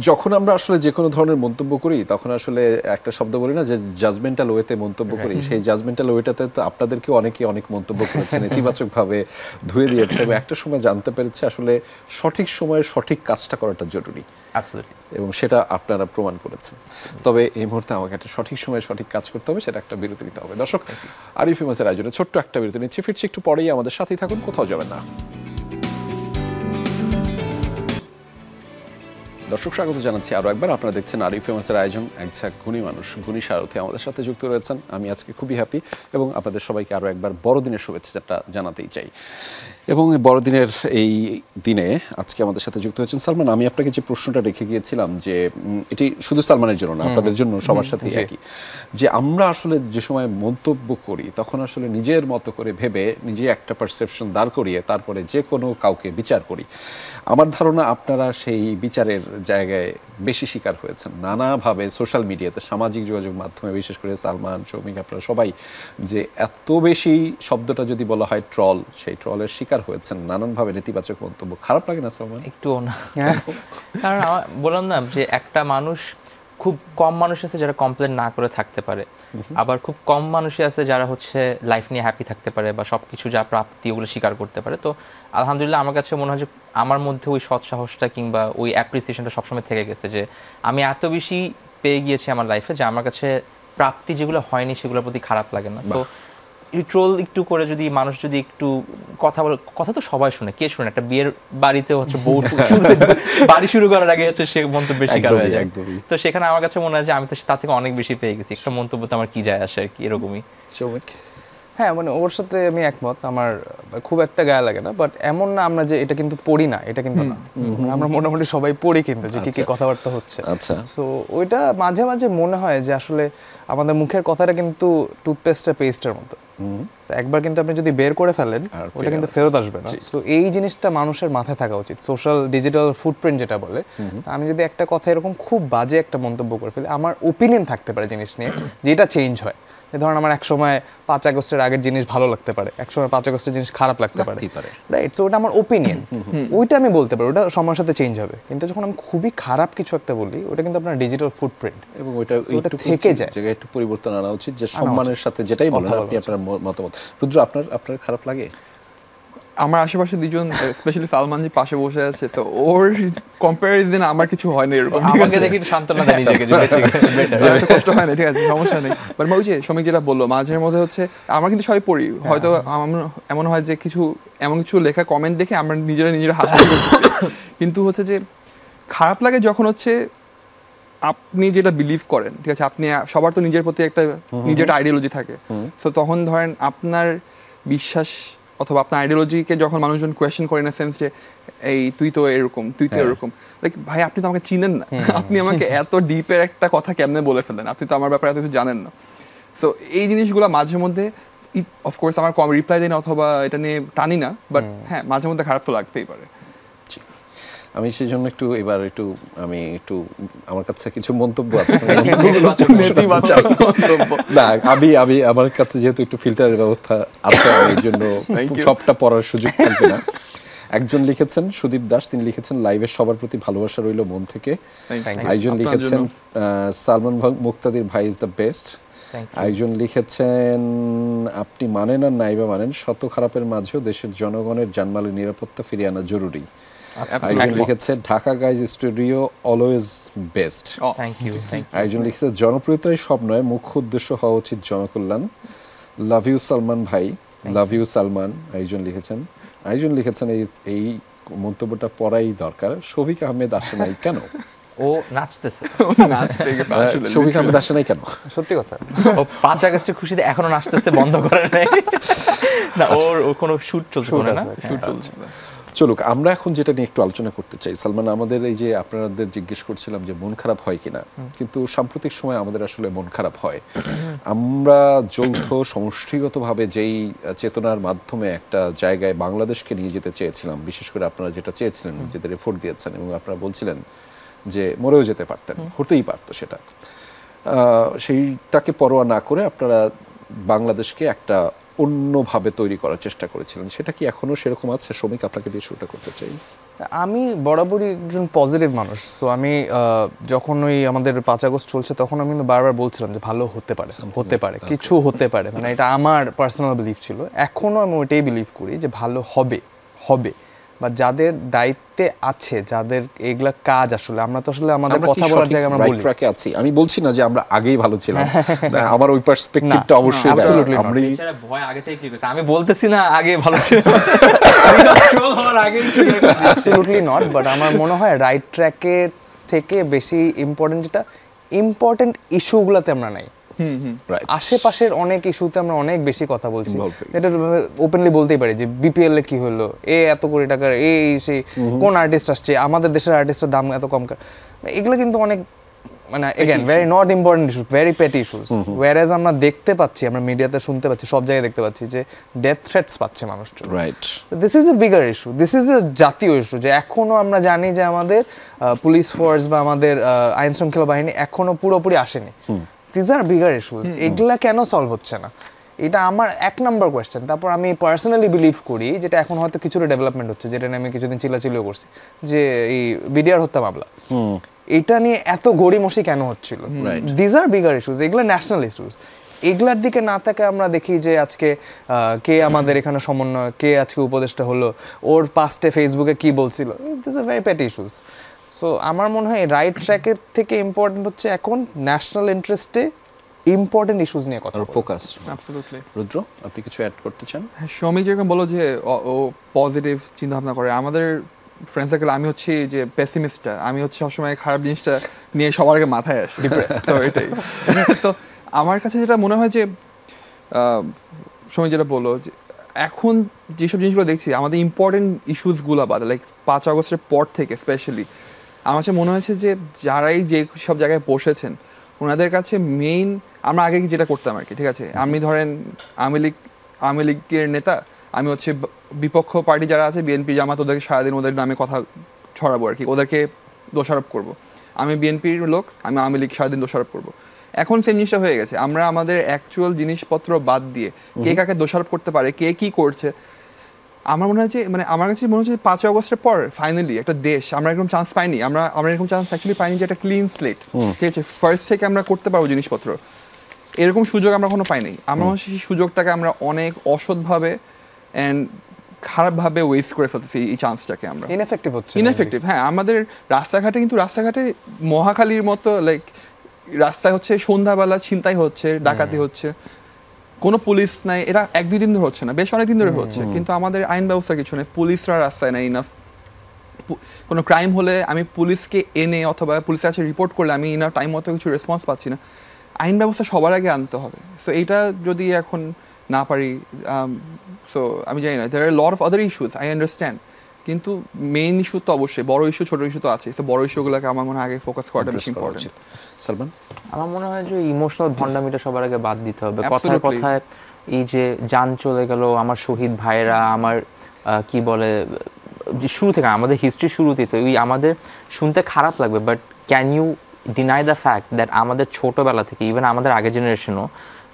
[SPEAKER 1] যখন আমরা আসলে যে কোনো ধরনের মন্তব্য করি তখন আসলে একটা শব্দ বলি না যে জাজমেন্টাল ওয়েতে মন্তব্য করি, সেই জাজমেন্টাল ওয়েটাতে তো আপনাদেরকে অনেক মন্তব্য করেছেন, নেতিবাচকভাবে ধুয়ে দিয়েছে, এবং একটা সময় জানতে পেরেছে আসলে সঠিক সময়ে সঠিক কাজটা করাটা জরুরি, এবং সেটা আপনারা প্রমাণ করেছেন। তবে এই মুহূর্তে আমাকে একটা সঠিক সময়ে সঠিক কাজ করতে হবে, সেটা একটা বিরতি নিতে হবে। দর্শক, আরিফ ফেমাসের আয়োজনে ছোট্ট একটা বিরতি নিচ্ছি, ফিরছি একটু পরেই, আমাদের সাথেই থাকুন, কোথাও যাবেন না। দর্শক, স্বাগত জানাচ্ছি আরও একবার। আপনারা দেখছেন আরিফ ফেমাসের আয়োজন এক ঝাঁক গুণী মানুষ, গুণী সারথি আমাদের সাথে যুক্ত রয়েছেন। আমি আজকে খুবই হ্যাপি, এবং আপনাদের সবাইকে আরও একবার বড়দিনের শুভেচ্ছাটা জানাতেই চাই। এবং বড়দিনের এই দিনে আজকে আমাদের সাথে যুক্ত হয়েছেন সালমান। আমি আপনাকে যে প্রশ্নটা রেখে গিয়েছিলাম, যে এটি শুধু সালমানের জন্য না, আপনাদের জন্য, সবার সাথে একই, যে আমরা আসলে যে সময় মন্তব্য করি তখন আসলে নিজের মতো করে ভেবে নিজে একটা পারসেপশন দাঁড় করিয়ে তারপরে যে কোনো কাউকে বিচার করি। আমার ধারণা আপনারা সেই বিচারের জায়গায় বেশি শিকার হয়েছেন নানাভাবে, সোশ্যাল মিডিয়াতে, সামাজিক যোগাযোগ মাধ্যমে, বিশেষ করে সালমান, সৌমিক, আপনারা সবাই, যে এত বেশি শব্দটা যদি বলা হয় ট্রল, সেই ট্রলের শিকার হয়েছেন নানানভাবে, নেতিবাচক মন্তব্য। খারাপ লাগে না সালমান?
[SPEAKER 3] একটুও না, কারণ বললাম না যে একটা মানুষ, খুব কম মানুষ আছে যারা কমপ্লেন না করে থাকতে পারে, আবার খুব কম মানুষই আছে যারা হচ্ছে লাইফ নিয়ে হ্যাপি থাকতে পারে, বা সব কিছু যা প্রাপ্তি ওগুলো স্বীকার করতে পারে। তো আলহামদুলিল্লাহ আমার কাছে মনে হয় যে আমার মধ্যে ওই সৎ সাহসটা কিংবা ওই অ্যাপ্রিসিয়েশনটা সবসময় থেকে গেছে, যে আমি এত বেশি পেয়ে গিয়েছি আমার লাইফে যে আমার কাছে প্রাপ্তি যেগুলো হয়নি সেগুলোর প্রতি খারাপ লাগে না। তো ট্রোল একটু করে যদি মানুষ যদি একটু কথা তো সবাই শুনে, কে শুনে? একটা বিয়ের বাড়িতে হচ্ছে বউ বাড়ি শুরু করার আগে হচ্ছে সে মন্তব্যের শিকার হয়ে যায়। তো সেখানে আমার কাছে মনে হয় যে আমি তো তার থেকে অনেক বেশি পেয়ে গেছি, একটা মন্তব্য তো আমার কি যায় আসে আর কি, এরকমই।
[SPEAKER 4] হ্যাঁ মানে ওর সাথে আমি একমত, আমার খুব একটা গায়ে লাগে না, বাট এমন না আমরা যে এটা কিন্তু পড়ি না, এটা কিন্তু না, আমরা মোটামুটি সবাই পড়ি কিন্তু যে কি কি কথাবার্তা হচ্ছে।
[SPEAKER 1] আচ্ছা,
[SPEAKER 4] সো ওইটা মাঝে মাঝে মনে হয় যে আসলে আমাদের মুখের কথাটা কিন্তু টুথপেস্টের পেস্টের মতো, একবার কিন্তু আপনি যদি বের করে ফেলেন ওটা কিন্তু ফেরত আসবে না। সো এই জিনিসটা মানুষের মাথায় থাকা উচিত, সোশ্যাল ডিজিটাল ফুটপ্রিন্ট যেটা বলে। আমি যদি একটা কথা এরকম খুব বাজে একটা মন্তব্য করে ফেলি, আমার ওপিনিয়ন থাকতে পারে জিনিস নিয়ে, যেটা চেঞ্জ হয়। ধরুন আমার এক সময় 5 আগস্টের আগের জিনিস ভালো লাগতে পারে, এক সময় 5 আগস্টের জিনিস খারাপ লাগতে পারে, রাইট? সো ওটা আমার ওপিনিয়ন, ওইটা আমি বলতে পারি, ওটা সময়ের সাথে চেঞ্জ হবে। কিন্তু যখন আমি খুবই খারাপ কিছু একটা বলি, ওটা কিন্তু আপনার ডিজিটাল ফুটপ্রিন্ট,
[SPEAKER 1] এবং ওইটা
[SPEAKER 4] থেকে যায়,
[SPEAKER 1] জায়গায় একটু পরিবর্তন আনা উচিত, যে সম্মানের সাথে যেটাই বলেন আপনি আপনার মতামত। রুদ্র, আপনার খারাপ লাগে?
[SPEAKER 2] আমার আশেপাশে দুজন স্পেশালি সালমান জি পাশে বসে আছে, তো ওর কম্পারিজন আমার কিছু হয় না এরকম,
[SPEAKER 3] আমাকে দেখি একটু সান্ত্বনা দেয় নিজেকে যে বেঁচে গেছে,
[SPEAKER 2] এত কষ্ট হয় না, ঠিক আছে, সমস্যা নেই। বাট ওই যে সমীক যেটা বললো, মাঝের মধ্যে হচ্ছে আমরা কিন্তু সবাই পড়ি, হয়তো এমন হয় যে এমন কিছু লেখা কমেন্ট দেখে আমরা নিজেরা হাসাহাসি করতেছি, কিন্তু হচ্ছে যে খারাপ লাগে যখন হচ্ছে আপনি যেটা বিলিভ করেন, ঠিক আছে, আপনি সবার তো নিজের প্রতি একটা নিজের আইডিওলজি থাকে, তো তখন ধরেন আপনার বিশ্বাস অথবা আপনার আইডিওলজিকে যখন মানুষজন কোয়েশ্চেন করে, ইন সেন্স যে এই তুই তো এরকম, তুই তো এরকম, লাইক ভাই আপনি তো আমাকে চিনেন না, আপনি আমাকে এত ডিপের একটা কথা কেমনে বলে ফেলেন, আপনি তো আমার ব্যাপারে এত কিছু জানেন না। সো এই জিনিসগুলো মাঝে মধ্যে অফকোর্স আমার কম রিপ্লাই দিই না অথবা এটা নিয়ে টানি না, বাট হ্যাঁ মাঝে মধ্যে খারাপ তো লাগতেই পারে।
[SPEAKER 1] আমি সেই জন্য আমি একটু আমার কাছে কিছু মন্তব্য আছে না, আমি আমার কাছে যেহেতু একটু ফিল্টারের ব্যবস্থা আছে, এই জন্য সবটা পড়ার সুযোগ থাকবে না। একজন লিখেছেন সুদীপ দাস, তিনি লিখেছেন লাইভের সবার প্রতি ভালোবাসা রইল মন থেকে। একজন লিখেছেন সালমান মুক্তাদির ভাই ইজ দ্য বেস্ট। একজন লিখেছেন আপনি মানেন আর নাইবা মানেন, শত খারাপের মাঝেও দেশের জনগণের জানমালের নিরাপত্তা ফিরিয়ে আনা জরুরি। একজন লিখেছে Dhaka guys studio always best. একজন লিখেছে জনপ্রিয়তাই সব নয়, মুখ্য উদ্দেশ্য হওয়া উচিত জনকল্যাণ। লাভ ইউ সালমান ভাই, লাভ ইউ সালমান। একজন লিখেছেন এই মন্তব্যটা পড়াই দরকার, শফিক আহমেদ আসে নাই কেন?
[SPEAKER 3] ও নাচতেছে,
[SPEAKER 1] শফিক আহমেদ আসে নাই কেন?
[SPEAKER 4] সত্যি কথা,
[SPEAKER 3] ও 5 আগস্টের খুশিতে এখনো নাচতেছে, বন্ধ করে নাই না, ওর কোনো শুট চলছে না,
[SPEAKER 2] শুট চলছে।
[SPEAKER 1] চলুক, আমরা এখন যেটা নিয়ে একটু আলোচনা করতে চাই। সালমান, আমাদের এই যে আপনাদের জিজ্ঞেস করছিলাম যে মন খারাপ হয় কিনা, কিন্তু সাম্প্রতিক সময় আমাদের আসলে মন খারাপ হয়। আমরা যৌথ সমষ্টিগতভাবে যেই চেতনার মাধ্যমে একটা জায়গায় বাংলাদেশকে নিয়ে যেতে চেয়েছিলাম, বিশেষ করে আপনারা যেটা চেয়েছিলেন, নিজেদের এফোর্ট দিয়েছেন এবং আপনারা বলছিলেন যে মরেও যেতে পারতেন, হতেই পারতো সেটা, সেইটাকে পরোয়া না করে আপনারা বাংলাদেশকে একটা অন্যভাবে তৈরি করার চেষ্টা করেছিলেন, সেটা কি এখনো সেরকম আছে? শ্রমিক, আপনাকে দিয়ে শুরুটা করতে চাই।
[SPEAKER 4] আমি বরাবরই একজন পজিটিভ মানুষ। সো আমি যখন ওই আমাদের 5 আগস্ট চলছে তখন আমি বারবার বলছিলাম যে ভালো হতে পারে কিছু হতে পারে, মানে এটা আমার পার্সোনাল বিলিফ ছিল। এখনো আমি ওইটাই বিলিভ করি যে ভালো হবে। বা যাদের দায়িত্বে আছে, যাদের এগুলা কাজ, আসলে আমরা তো আসলে আমাদের কথা বলার জায়গায় আমরা বলি ট্র্যাকে
[SPEAKER 1] আছি। আমি বলছি না যে আমরা আগেই ভালো ছিলাম, আমার ওই পার্সপেক্টিভটা অবশ্যই
[SPEAKER 3] আমরা ভয় আগে থেকে কি করছি, আমি বলতেছি না আগে ভালো ছিল,
[SPEAKER 4] অ্যাবসলিউটলি নট, বাট আমার মনে হয় রাইট ট্র্যাকের থেকে বেশি ইম্পর্টেন্ট যেটা ইম্পর্টেন্ট ইস্যুগুলোতে আমরা নাই, আশেপাশের অনেক ইস্যুতে আমরা অনেক বেশি কথা বলছি। এটা ওপেনলি বলতেই পারি যে বিপিএল এ কি হলো, এত কোটি টাকার সেই কোন আর্টিস্ট আসছে, আমাদের দেশের আর্টিস্টের দাম এত কম, এগুলো কিন্তু অনেক মানে again very not important issue, very পেটি ইস্যুস। ওয়ারেজ আমরা দেখতে পাচ্ছি, আমরা মিডিয়াতে শুনতে পাচ্ছি, সব জায়গায় দেখতে পাচ্ছি যে ডেথ থ্রেটস পাচ্ছে মানুষজন।
[SPEAKER 1] Right,
[SPEAKER 4] this is a bigger issue, this is a জাতীয় ইস্যু, যে এখনো আমরা জানি যে আমাদের পুলিশ ফোর্স বা আমাদের আইন শৃঙ্খলা বাহিনী এখনো পুরোপুরি আসেনি। দিস আর বিগার ইস্যুস, এগুলা কেন সলভ হচ্ছে না, এটা আমার 1 নম্বর কোয়েশ্চেন। তারপর আমি পার্সোনালি বিলিভ করি, যেটা এখন হয়তো কিছুটা ডেভেলপমেন্ট হচ্ছে, যেটা নিয়ে আমি কিছুদিন চিল্লাচিল্লিও করছি, যে এই বিডিআর হত্যা মামলা, এটা নিয়ে এত গড়িমসি কেন হচ্ছিল। দিস আর বিগার ইস্যুস, এগুলো ন্যাশনাল ইস্যুস। এগুলার দিকে না থাকে আমরা দেখি যে আজকে কে আমাদের এখানে সমন্বয়, কে আজকে উপদেষ্টা হলো, ওর পাস্টে ফেসবুকে কি বলছিল, দিস আর ভেরি পেটি ইস্যুস। সো আমার মনে হয় রাইট ট্র্যাকের থেকে ইম্পর্টেন্ট হচ্ছে এখন ন্যাশনাল ইন্টারেস্টে ইম্পর্টেন্ট ইস্যুস নিয়ে কথা
[SPEAKER 1] ফোকাস।
[SPEAKER 2] অ্যাবসলিউটলি।
[SPEAKER 1] রুদ্র, আপনি কিছু অ্যাড করতে চান?
[SPEAKER 2] শ্রমিক যেরকম বলো যে ও পজিটিভ চিন্তা ভাবনা করে, আমাদের ফ্রেন্ড সার্কেল আমি হচ্ছি যে পেসিমিস্টটা, আমি হচ্ছে সবসময় খারাপ জিনিসটা নিয়ে সবার আগে মাথায় আসি, ডিপ্রেসড। তো এটাই তো আমার কাছে যেটা মনে হয় যে সময় যেটা বললো যে এখন যেসব জিনিসগুলো দেখছি আমাদের ইম্পর্টেন্ট ইস্যুসগুলো বাদে লাইক 5 আগস্টের পর থেকে স্পেশালি আমার কাছে মনে হয়েছে যে যারাই যে সব জায়গায় বসেছেন ওনাদের কাছে মেইন আমরা আগে যেটা করতাম আর কি, ঠিক আছে, আমি ধরেন আওয়ামী লীগের নেতা, আমি হচ্ছে বিপক্ষ পার্টি যারা আছে বিএনপি জামাত, ওদেরকে সারাদিন ওদের নামে কথা ছড়াবো আর কি, ওদেরকে দোষারোপ করব। আমি বিএনপির লোক, আমি আওয়ামী লীগ সারাদিন দোষারোপ করবো। এখন সেই জিনিসটা হয়ে গেছে, আমরা আমাদের অ্যাকচুয়াল জিনিসপত্র বাদ দিয়ে কে কাকে দোষারোপ করতে পারে, কে কি করছে, আমার মনে হয় যে মানে আমার কাছে মনে হচ্ছে 5 আগস্টের পর ফাইনালি একটা দেশ আমরা এরকম চান্স পাইনি, আমরা এরকম চান্স অ্যাকচুয়ালি পাইনি যে একটা ক্লিন স্লেট, ঠিক আছে, ফার্স্ট থেকে আমরা করতে পারবো জিনিসপত্র, এরকম সুযোগ আমরা কোনো পাইনি। আমার মনে হচ্ছে সেই সুযোগটাকে আমরা অনেক অসৎভাবে অ্যান্ড খারাপভাবে ওয়েস্ট করে ফেলতেছি এই চান্সটাকে, আমরা ইনএফেক্টিভ। হ্যাঁ, আমাদের রাস্তাঘাটে মহাখালীর মতো লাইক রাস্তায় হচ্ছে সন্ধ্যাবেলা ছিনতাই হচ্ছে, ডাকাতি হচ্ছে, কোনো পুলিশ নাই, এটা 1-2 দিন ধরে হচ্ছে না, বেশ অনেক দিন ধরে হচ্ছে, কিন্তু আমাদের আইন ব্যবস্থা কিছু নেই, পুলিশরা রাস্তায় নেই ইনাফ, কোনো ক্রাইম হলে আমি পুলিশকে এনে অথবা পুলিশের কাছে রিপোর্ট করলে আমি ইনাফ টাইম মতো কিছু রেসপন্স পাচ্ছি না। আইন ব্যবস্থা সবার আগে আনতে হবে। সো এইটা যদি এখন না পারি, সো আমি জানি না, there are lot of other issues, I understand, কিন্তু মেইন ইস্যু তো অবশ্যই, বড় ইস্যু ছোট ইস্যু তো আছে, তো বড় ইস্যুগুলোকে আমার মনে হয় আগে ফোকাস করাটা বেশি ইম্পর্টেন্ট।
[SPEAKER 1] সালমান,
[SPEAKER 3] আমার মনে হয় যে ইমোশনাল ভন্ডামিটা সবার আগে বাদ দিতে হবে। কথায় কথায় এই যে যান চলে গেল, আমার শহীদ ভাইরা, আমার কি বলে শুরু থেকে আমাদের হিস্ট্রি শুরুতেই তো আমাদের শুনতে খারাপ লাগবে, but can you deny the fact that আমাদের ছোটবেলা থেকে, ইভেন আমাদের আগের জেনারেশনও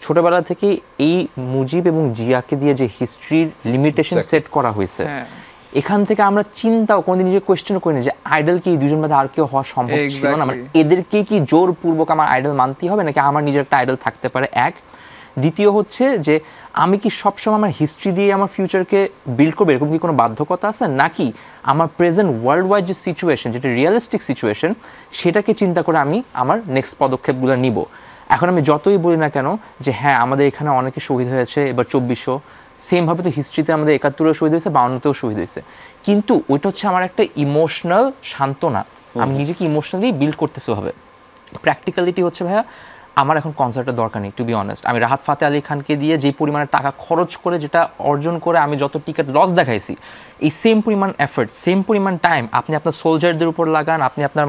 [SPEAKER 3] ছোটবেলা থেকে এই মুজিব এবং জিয়াকে দিয়ে যে হিস্ট্রির লিমিটেশন সেট করা হয়েছে, এখান থেকে আমরা চিন্তাও কোনোদিন নিজে কোয়েশ্চেন করি না যে আইডল কি দুজন মধ্যে আর কেউ হওয়া সম্ভব ছিল না, মানে এদেরকে কি জোরপূর্বক আমার আইডল মানতেই হবে নাকি আমার নিজের একটা আইডল থাকতে পারে। এক, দ্বিতীয় হচ্ছে যে আমি কি সবসময় আমার হিস্ট্রি দিয়ে আমার ফিউচারকে বিল্ড করবো, এরকম কি কোনো বাধ্যকতা আছে, নাকি আমার প্রেজেন্ট ওয়ার্ল্ড ওয়াইড যে সিচুয়েশন, যেটা রিয়েলিস্টিক সিচুয়েশন, সেটাকে চিন্তা করে আমি আমার নেক্সট পদক্ষেপগুলো নিব। এখন আমি যতই বলি না কেন যে হ্যাঁ আমাদের এখানে অনেকে শহীদ হয়েছে, এবার 2400, সেমভাবে তো হিস্ট্রিতে আমাদের 71-এও শহীদ হয়েছে, 52-তেও শহীদ হয়েছে, কিন্তু ওইটা হচ্ছে আমার একটা ইমোশনাল সান্ত্বনা, আমি নিজেকে ইমোশনালি বিল্ড করতেছি হবে। প্র্যাকটিক্যালিটি হচ্ছে ভাইয়া আমার এখন কনসার্টের দরকার নেই, টু বি অনেস্ট। আমি রাহাত ফাতে আলী খানকে দিয়ে যে পরিমাণে টাকা খরচ করে যেটা অর্জন করে আমি যত টিকিট লস দেখাইছি, এই সেম পরিমাণ এফর্ট, সেম পরিমাণ টাইম আপনি আপনার সোলজারদের উপর লাগান, আপনি আপনার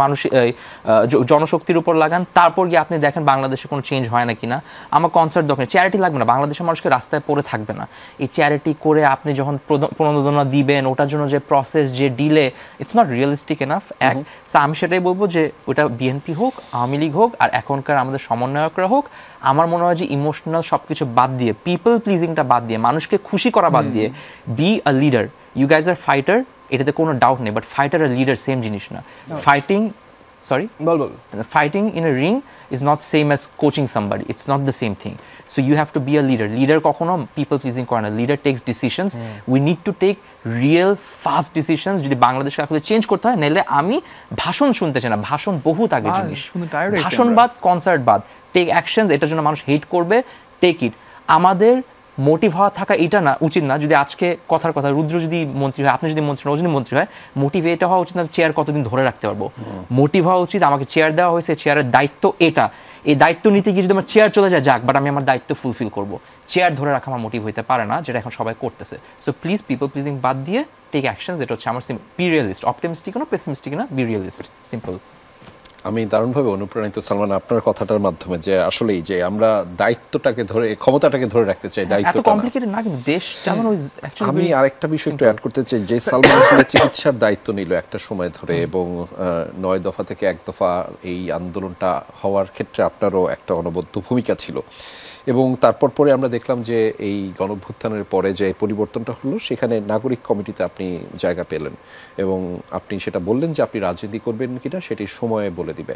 [SPEAKER 3] জনশক্তির উপর লাগান, তারপর গিয়ে আপনি দেখেন বাংলাদেশে কোনো চেঞ্জ হয় না কিনা। আমার কনসার্ট দরকার, চ্যারিটি লাগবে না, বাংলাদেশের মানুষকে রাস্তায় পড়ে থাকবে না। এই চ্যারিটি করে আপনি যখন প্রণোদনা দিবেন, ওটার জন্য যে প্রসেস, যে delay, it's not realistic enough. এক, আমি সেটাই বলবো যে ওটা বিএনপি হোক, আওয়ামী লীগ হোক, আর এখনকার আমাদের সমন্বয়করা হোক, আমার মনে হয় যে ইমোশনাল সব কিছু বাদ দিয়ে, পিপল প্লিজিংটা বাদ দিয়ে, মানুষকে খুশি করা বাদ দিয়ে, be a leader. You guys are fighter, এটাতে কোনো ডাউট নেই, বাট ফাইটার আর লিডার সেম জিনিস না। Fighting in a ring is not same as coaching somebody, it's not the same thing, so you have to be a leader কখনো people pleasing করে না, leader takes decisions, we need to take real fast decisions যদি বাংলাদেশকে আসলে change করতে হয়। নাহলে আমি ভাষণ শুনতে চাই না, ভাষণ বহুত আগে জিনিস, ভাষণ বাদ, কনসার্ট বাদ, টেক অ্যাকশনস, এটার জন্য মানুষ হেট করবে, টেক ইট। আমাদের মোটিভ হওয়া থাকা এটা না উচিত না, যদি আজকে কথার কথা রুদ্র যদি মন্ত্রী হয়, আপনি যদি মন্ত্রী, ও যদি মন্ত্রী হয়, মোটিভ এটা হওয়া উচিত না চেয়ার কতদিন ধরে রাখতে পারবো, মোটিভ হওয়া উচিত আমাকে চেয়ার দেওয়া হয়েছে, চেয়ারের দায়িত্ব এটা, এই দায়িত্ব নিতে গিয়ে যদি আমার চেয়ার চলে যায় যাক, বাট আমি আমার দায়িত্ব ফুলফিল করবো। চেয়ার ধরে রাখা আমার মোটিভ হইতে পারে না, যেটা এখন সবাই করতেছে। সো প্লিজ পিপল প্লিজিং বাদ দিয়ে টেক অ্যাকশনস, এটা হচ্ছে আমার বি রিয়েলিস্ট, অপটিমিস্টিক না পেসিমিস্টিক না, বি রিয়েলিস্ট, সিম্পল।
[SPEAKER 1] আমি দারুণভাবে অনুপ্রাণিত সালমান আপনার কথাটার মাধ্যমে, যে আসলেই যে আমরা দায়িত্বটাকে ধরে, ক্ষমতাটাকে ধরে রাখতে চাই, দায়িত্ব
[SPEAKER 3] এত কমপ্লিকেটেড না কিন্তু দেশ যেমন।
[SPEAKER 1] আমি আরেকটা বিষয় একটু অ্যাড করতে চাই, যে সালমান আসলে চিকিৎসার দায়িত্ব নিল একটা সময় ধরে, এবং 9 দফা থেকে 1 দফা এই আন্দোলনটা হওয়ার ক্ষেত্রে আপনারও একটা অনবদ্য ভূমিকা ছিল, এবং তারপর পরে আমরা দেখলাম যে এই গণঅভ্যুত্থানের পরে যে পরিবর্তনটা হলো, সেখানে নাগরিক কমিটিতে আপনি জায়গা পেলেন, এবং আপনি সেটা বললেন যে আপনি রাজনীতি করবেন কিনা সেটি সময়ে বলে দিবে।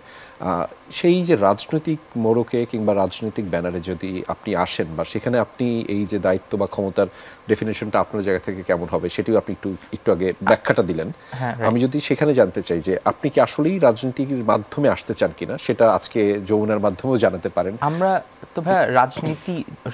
[SPEAKER 1] সেই যে রাজনৈতিক মোড়কে কিংবা রাজনৈতিক ব্যানারে যদি আপনি আসেন, বা সেখানে আপনি এই যে দায়িত্ব বা ক্ষমতার ডেফিনেশনটা আপনার জায়গা থেকে কেমন হবে, সেটিও আপনি একটু আগে ব্যাখ্যাটা দিলেন। আমি যদি সেখানে জানতে চাই যে আপনি কি আসলেই রাজনীতির মাধ্যমে আসতে চান কিনা, সেটা আজকে যমুনার মাধ্যমেও জানাতে পারেন।
[SPEAKER 3] আমরা তো ভাই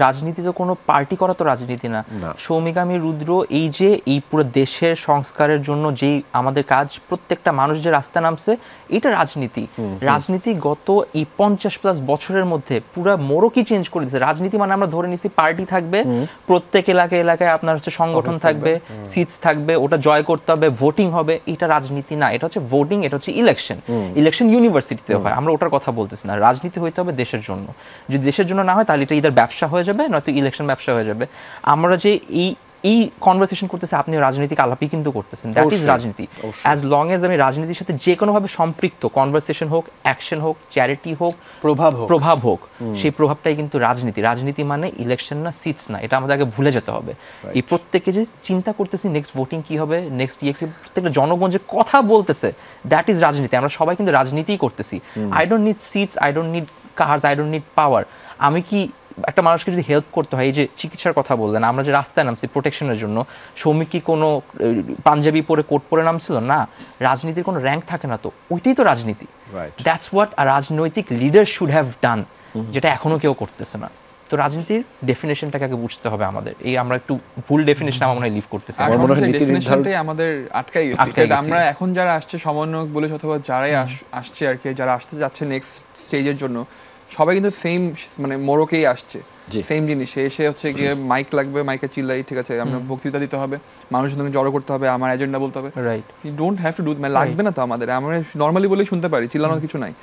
[SPEAKER 3] রাজনীতি তো কোনো পার্টি করা তো রাজনীতি না। সৌমিক আমি রুদ্র এই যে এই পুরো দেশের সংস্কারের জন্য যেই আমাদের কাজ, প্রত্যেকটা মানুষ যে রাস্তা নামছে, এটা রাজনীতি। রাজনীতি গত এই 50+ বছরের মধ্যে পুরো মোড়কই চেঞ্জ করে দিয়েছে। রাজনীতি মানে আমরা ধরে নিছি পার্টি থাকবে, প্রত্যেক এলাকায় আপনার হচ্ছে সংগঠন থাকবে, সিটস থাকবে, ওটা জয় করতে হবে, ভোটিং হবে। এটা রাজনীতি না, এটা হচ্ছে ভোটিং, এটা হচ্ছে ইলেকশন। ইলেকশন ইউনিভার্সিটিতে হয়, আমরা ওটার কথা বলতেছি না। রাজনীতি হইতে হবে দেশের জন্য। যদি দেশের জন্য না হয় তাহলে এটা ইদার ব্যবসা হয়ে যাবে, নয়তো ইলেকশন ব্যবসা হয়ে যাবে। আমরা যে এই কনভারসেশন করতেছে, আপনি রাজনৈতিক আলাপই কিন্তু করতেছেন, দ্যাট ইজ রাজনীতি। অ্যাজ লং এজ আমি রাজনীতির সাথে যে কোনোভাবে সম্পৃক্ত, কনভারসেশন হোক, অ্যাকশন হোক, চ্যারিটি হোক, প্রভাব হোক, সেই প্রভাবটাই কিন্তু রাজনীতি। রাজনীতি মানে ইলেকশন না, সিটস না, এটা আমাদের আগে ভুলে যেতে হবে। এই প্রত্যেকে যে চিন্তা করতেছি নেক্সট ভোটিং কি হবে, নেক্সট প্রত্যেকটা জনগণ যে কথা বলতেছে, দ্যাট ইজ রাজনীতি। আমরা সবাই কিন্তু রাজনীতিই করতেছি। I don't need seats, I don't need cars, I don't need power. আমি কি একটা মানুষকে যদি হেল্প করতে হয়, এই যে চিকিৎসার কথা বললেন, আমরা যে রাস্তায় নামছি প্রোটেকশনের জন্য, শ্রমিক কি কোনো পাঞ্জাবি পরে কোট পরে নামছিল না? রাজনীতির কোনো র্যাঙ্ক থাকে না, তো ওইটাই তো রাজনীতি। দ্যাটস হোয়াট আ রাজনৈতিক লিডার শুড হ্যাভ ডান, যেটা এখনো কেউ করতেছে না। তো রাজনীতির ডেফিনেশনটাকে আগে বুঝতে হবে আমাদের। এই আমরা একটু ভুল ডেফিনেশন আমার মনে হয় লিভ করতেছি,
[SPEAKER 2] আমার মনে হয় নীতি নির্ধারণটাই আমাদের আটকাই গেছে। আমরা এখন যারা আসছে সমন্বয়ক বলে, অথবা যারাই আসছে আর কি, যারা আসতে যাচ্ছে নেক্সট স্টেজের জন্য, সবাই কিন্তু সেম মানে মোড়কেই আসছে, সেম জিনিস। এসে হচ্ছে গিয়ে মাইক লাগবে, মাইকে চিল্লাই, ঠিক আছে, আমরা বক্তৃতা দিতে হবে, মানুষের সঙ্গে জড়ো করতে হবে, আমার এজেন্ডা বলতে হবে। Right, you don't have to do, মানে লাগবে না তো আমাদের, আমরা নর্মালি বলেই শুনতে পারি, চিল্লানোর কিছু নাই।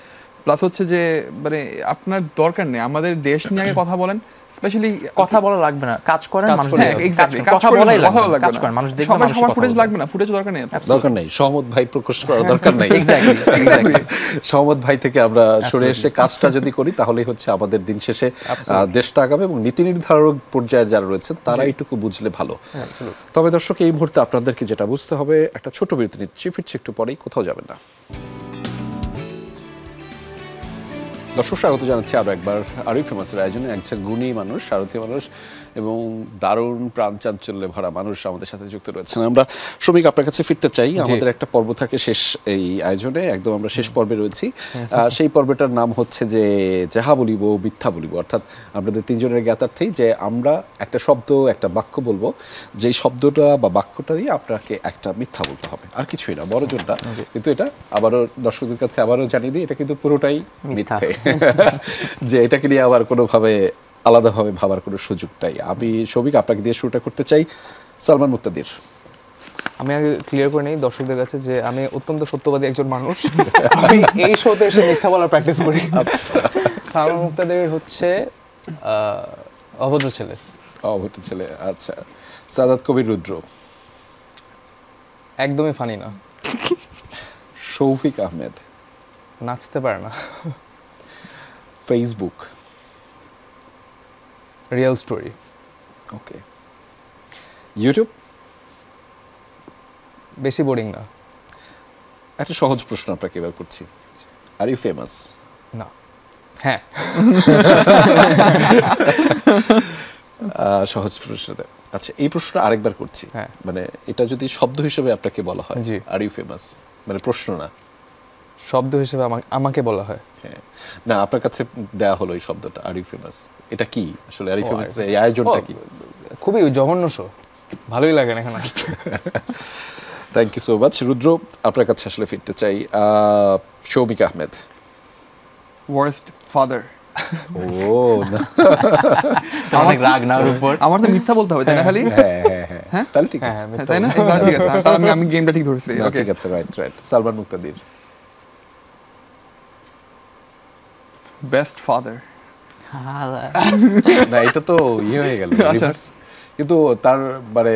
[SPEAKER 2] প্লাস হচ্ছে যে মানে আপনার দরকার নেই, আমাদের দেশ নিয়ে আগে কথা বলেন, স্পেশালি
[SPEAKER 3] কথা বলা লাগবে না, কাজ করেন, মানুষ
[SPEAKER 2] এক্স্যাক্টলি
[SPEAKER 3] কথা বলাই লাগবে না,
[SPEAKER 2] কাজ করেন, মানুষ দেখবে, সবার ফুটেজ লাগবে না, ফুটেজ দরকার নেই,
[SPEAKER 1] সহমত ভাই প্রকাশ করা দরকার নাই।
[SPEAKER 3] এক্স্যাক্টলি
[SPEAKER 1] সহমত ভাই থেকে আমরা সরে এসে কাজটা যদি করি, তাহলেই হচ্ছে আমাদের দিন শেষে দেশটা আগাবে, এবং নীতি নির্ধারক পর্যায়ে যারা রয়েছেন তারা এইটুকু বুঝলে ভালো। তবে দর্শক, এই মুহূর্তে আপনাদেরকে যেটা বুঝতে হবে, একটা ছোট বিরতি নিচ্ছি, ফিরছি একটু পরেই, কোথাও যাবেন না। দর্শক, স্বাগত জানাচ্ছি আরও একবার আরই ফেমাসের আয়োজনে। একজন গুণী মানুষ, সারথী মানুষ এবং দারুণ প্রাণচাঞ্চল্যে ভরা মানুষ আমাদের সাথে যুক্ত রয়েছেন। আমরা শ্রমিক আপনার কাছে ফিরতে চাই। আমাদের একটা পর্ব থাকে শেষ এই আয়োজনে, একদম আমরা শেষ পর্বে রয়েছি। সেই পর্বটার নাম হচ্ছে যে যাহা বলিব মিথ্যা বলিব, অর্থাৎ আপনাদের তিনজনের জ্ঞাতার্থেই যে আমরা একটা শব্দ, একটা বাক্য বলবো, যেই শব্দটা বা বাক্যটা দিয়ে আপনাকে একটা মিথ্যা বলতে হবে, আর কিছুই না, বড় জোরটা। কিন্তু এটা আবারও দর্শকদের কাছে আবারও জানিয়ে দিই, এটা কিন্তু পুরোটাই মিথ্যে, যে এটাকে নিয়ে আবার কোনোভাবে আলাদাভাবে ভাবার কোনো সুযোগ নাই। আমি শ্রমিক আপনাকে দিয়ে শুরুটা করতে চাই। সালমান মুক্তাদির।
[SPEAKER 4] আমি আগে ক্লিয়ার করে নেই দর্শকদের কাছে যে আমি অত্যন্ত সত্যবাদী একজন মানুষ। আমি এই শোতে এসে মিথ্যা বলার প্র্যাকটিস করি। আচ্ছা, সালমান মুক্তাদির হচ্ছে অভদ্র ছেলে।
[SPEAKER 1] অভদ্র ছেলে, আচ্ছা। সাদাত কবির রুদ্র।
[SPEAKER 4] একদমই ফানি না।
[SPEAKER 1] শৌফিক আহমেদ।
[SPEAKER 4] নাচতে পারে না।
[SPEAKER 1] Facebook.
[SPEAKER 4] Real story.
[SPEAKER 1] Okay. YouTube.
[SPEAKER 4] বেশি বোরিং না।
[SPEAKER 1] একটা সহজ প্রশ্ন আপনাকে এবার করছি, আর ইউ ফেমাস?
[SPEAKER 4] না। হ্যাঁ।
[SPEAKER 1] সহজ প্রশ্নতে। আচ্ছা, এই প্রশ্নটা আরেকবার করছি, মানে এটা যদি শব্দ হিসেবে আপনাকে বলা হয়, আর ইউ ফেমাস, মানে প্রশ্ন না,
[SPEAKER 4] শব্দ হিসেবে আমাকে বলা হয়।
[SPEAKER 1] হ্যাঁ, না, আপনার কাছে দেয়া হলো এই শব্দটা, আর ইউ ফেমাস, এটা কি আসলে? আর ইউ ফেমাস এই আয়োজনটা কি?
[SPEAKER 4] খুবই জঘন্য শো, ভালোই লাগে না এখানে আসতে।
[SPEAKER 1] Thank you so much. Rudra, আপনার কাছে আসলে ফিরতে চাই। শৌমিক আহমেদ।
[SPEAKER 2] Worst father.
[SPEAKER 1] ও না,
[SPEAKER 3] অনেক রাগ না ওর উপর।
[SPEAKER 2] আমার তো মিথ্যা বলতে হবে, তাই না? খালি
[SPEAKER 1] হ্যাঁ, তাহলে ঠিক আছে,
[SPEAKER 2] তাই না? ঠিক আছে, আমি গেমটা ঠিক ধরেছি।
[SPEAKER 1] ঠিক আছে, right. Salman Muktadir.
[SPEAKER 2] Best father.
[SPEAKER 1] না, এটা তো ইয়ে হয়ে গেল, রিভার্স। কিন্তু তার মানে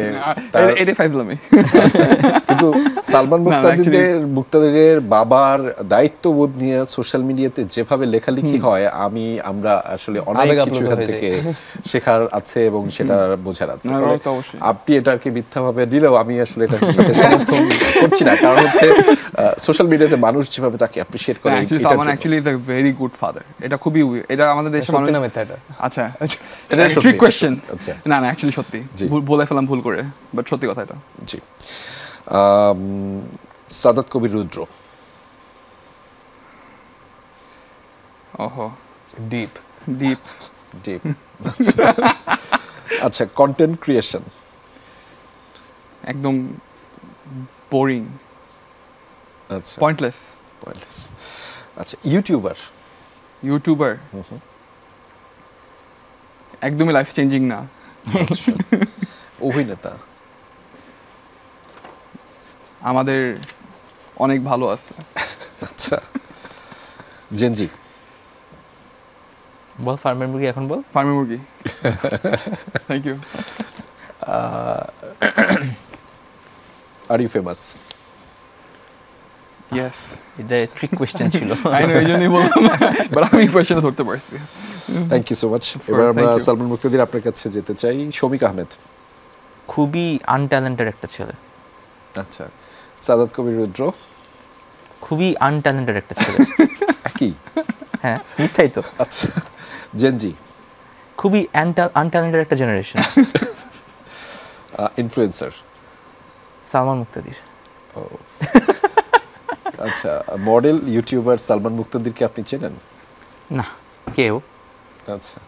[SPEAKER 2] এটাই ফাইজলামি।
[SPEAKER 1] কিন্তু সালমান মুক্তাদিরের বাবার দায়িত্ববোধ নিয়ে সোশ্যাল মিডিয়াতে যেভাবে লেখালেখি হয়, আমরা আসলে অনেক কিছু এখান থেকে শেখার আছে এবং সেটা বোঝার আছে। আপনি এটাকে মিথ্যাভাবে নিলেও আমি আসলে এটা সমর্থন করছি না, কারণ হচ্ছে সোশ্যাল মিডিয়াতে মানুষ যেভাবে তাকে অ্যাপ্রিশিয়েট করে।
[SPEAKER 2] Salman actually is a very good father. এটা খুবই, এটা আমাদের দেশে মানুষ না মিথ্যা। এটা আচ্ছা, এটা ট্রিক কোশ্চেন। না না, অ্যাকচুয়ালি সত্যি বলে ফেলাম ভুল করে, বাট সত্যি কথা এটা।
[SPEAKER 1] জি। সাদাত কবির রুদ্র।
[SPEAKER 2] ওহো,
[SPEAKER 4] ডিপ।
[SPEAKER 1] ডিপ। আচ্ছা, কন্টেন্ট ক্রিয়েশন।
[SPEAKER 2] একদম বোরিং,
[SPEAKER 1] আচ্ছা,
[SPEAKER 2] পয়েন্টলেস।
[SPEAKER 1] পয়েন্টলেস। আচ্ছা, ইউটিউবার।
[SPEAKER 2] ইউটিউবার একদমই লাইফ চেঞ্জিং না।
[SPEAKER 1] আচ্ছা, অভিনেতা।
[SPEAKER 2] আমাদের অনেক ভালো আছে।
[SPEAKER 1] আচ্ছা, জেনজি।
[SPEAKER 3] বল ফার্মের মুরগি এখন বল।
[SPEAKER 2] ফার্মের মুরগি। Thank you.
[SPEAKER 1] Are you famous?
[SPEAKER 2] Yes,
[SPEAKER 3] এটা ট্রিক কোয়েশ্চেন ছিল।
[SPEAKER 2] আই নো, এই জন্যই বললাম, বাট আমি কোয়েশ্চেনে ধরতে পারছি।
[SPEAKER 1] Thank you so much. এবার আমরা
[SPEAKER 2] thank you.
[SPEAKER 1] সালমান মুক্তাদির আপনার কাছে যেতে চাই। শমিক আহমেদ।
[SPEAKER 3] খুবই আনট্যালেন্টেড একটা ছেলে।
[SPEAKER 1] আচ্ছা, সাদাত কবির রুদ্র।
[SPEAKER 3] খুবই আনট্যালেন্টেড একটা ছেলে।
[SPEAKER 1] একই।
[SPEAKER 3] হ্যাঁ, মিথ্যাই তো।
[SPEAKER 1] আচ্ছা, জেনজি।
[SPEAKER 3] খুবই আনট্যালেন্টেড একটা জেনারেশন।
[SPEAKER 1] ইনফ্লুয়েন্সার।
[SPEAKER 3] সালমান মুক্তাদির।
[SPEAKER 1] ও আচ্ছা, মডেল ইউটিউবার সালমান মুক্তাদিরকে আপনি চেনেন?
[SPEAKER 3] না, কেউ।
[SPEAKER 1] আচ্ছা,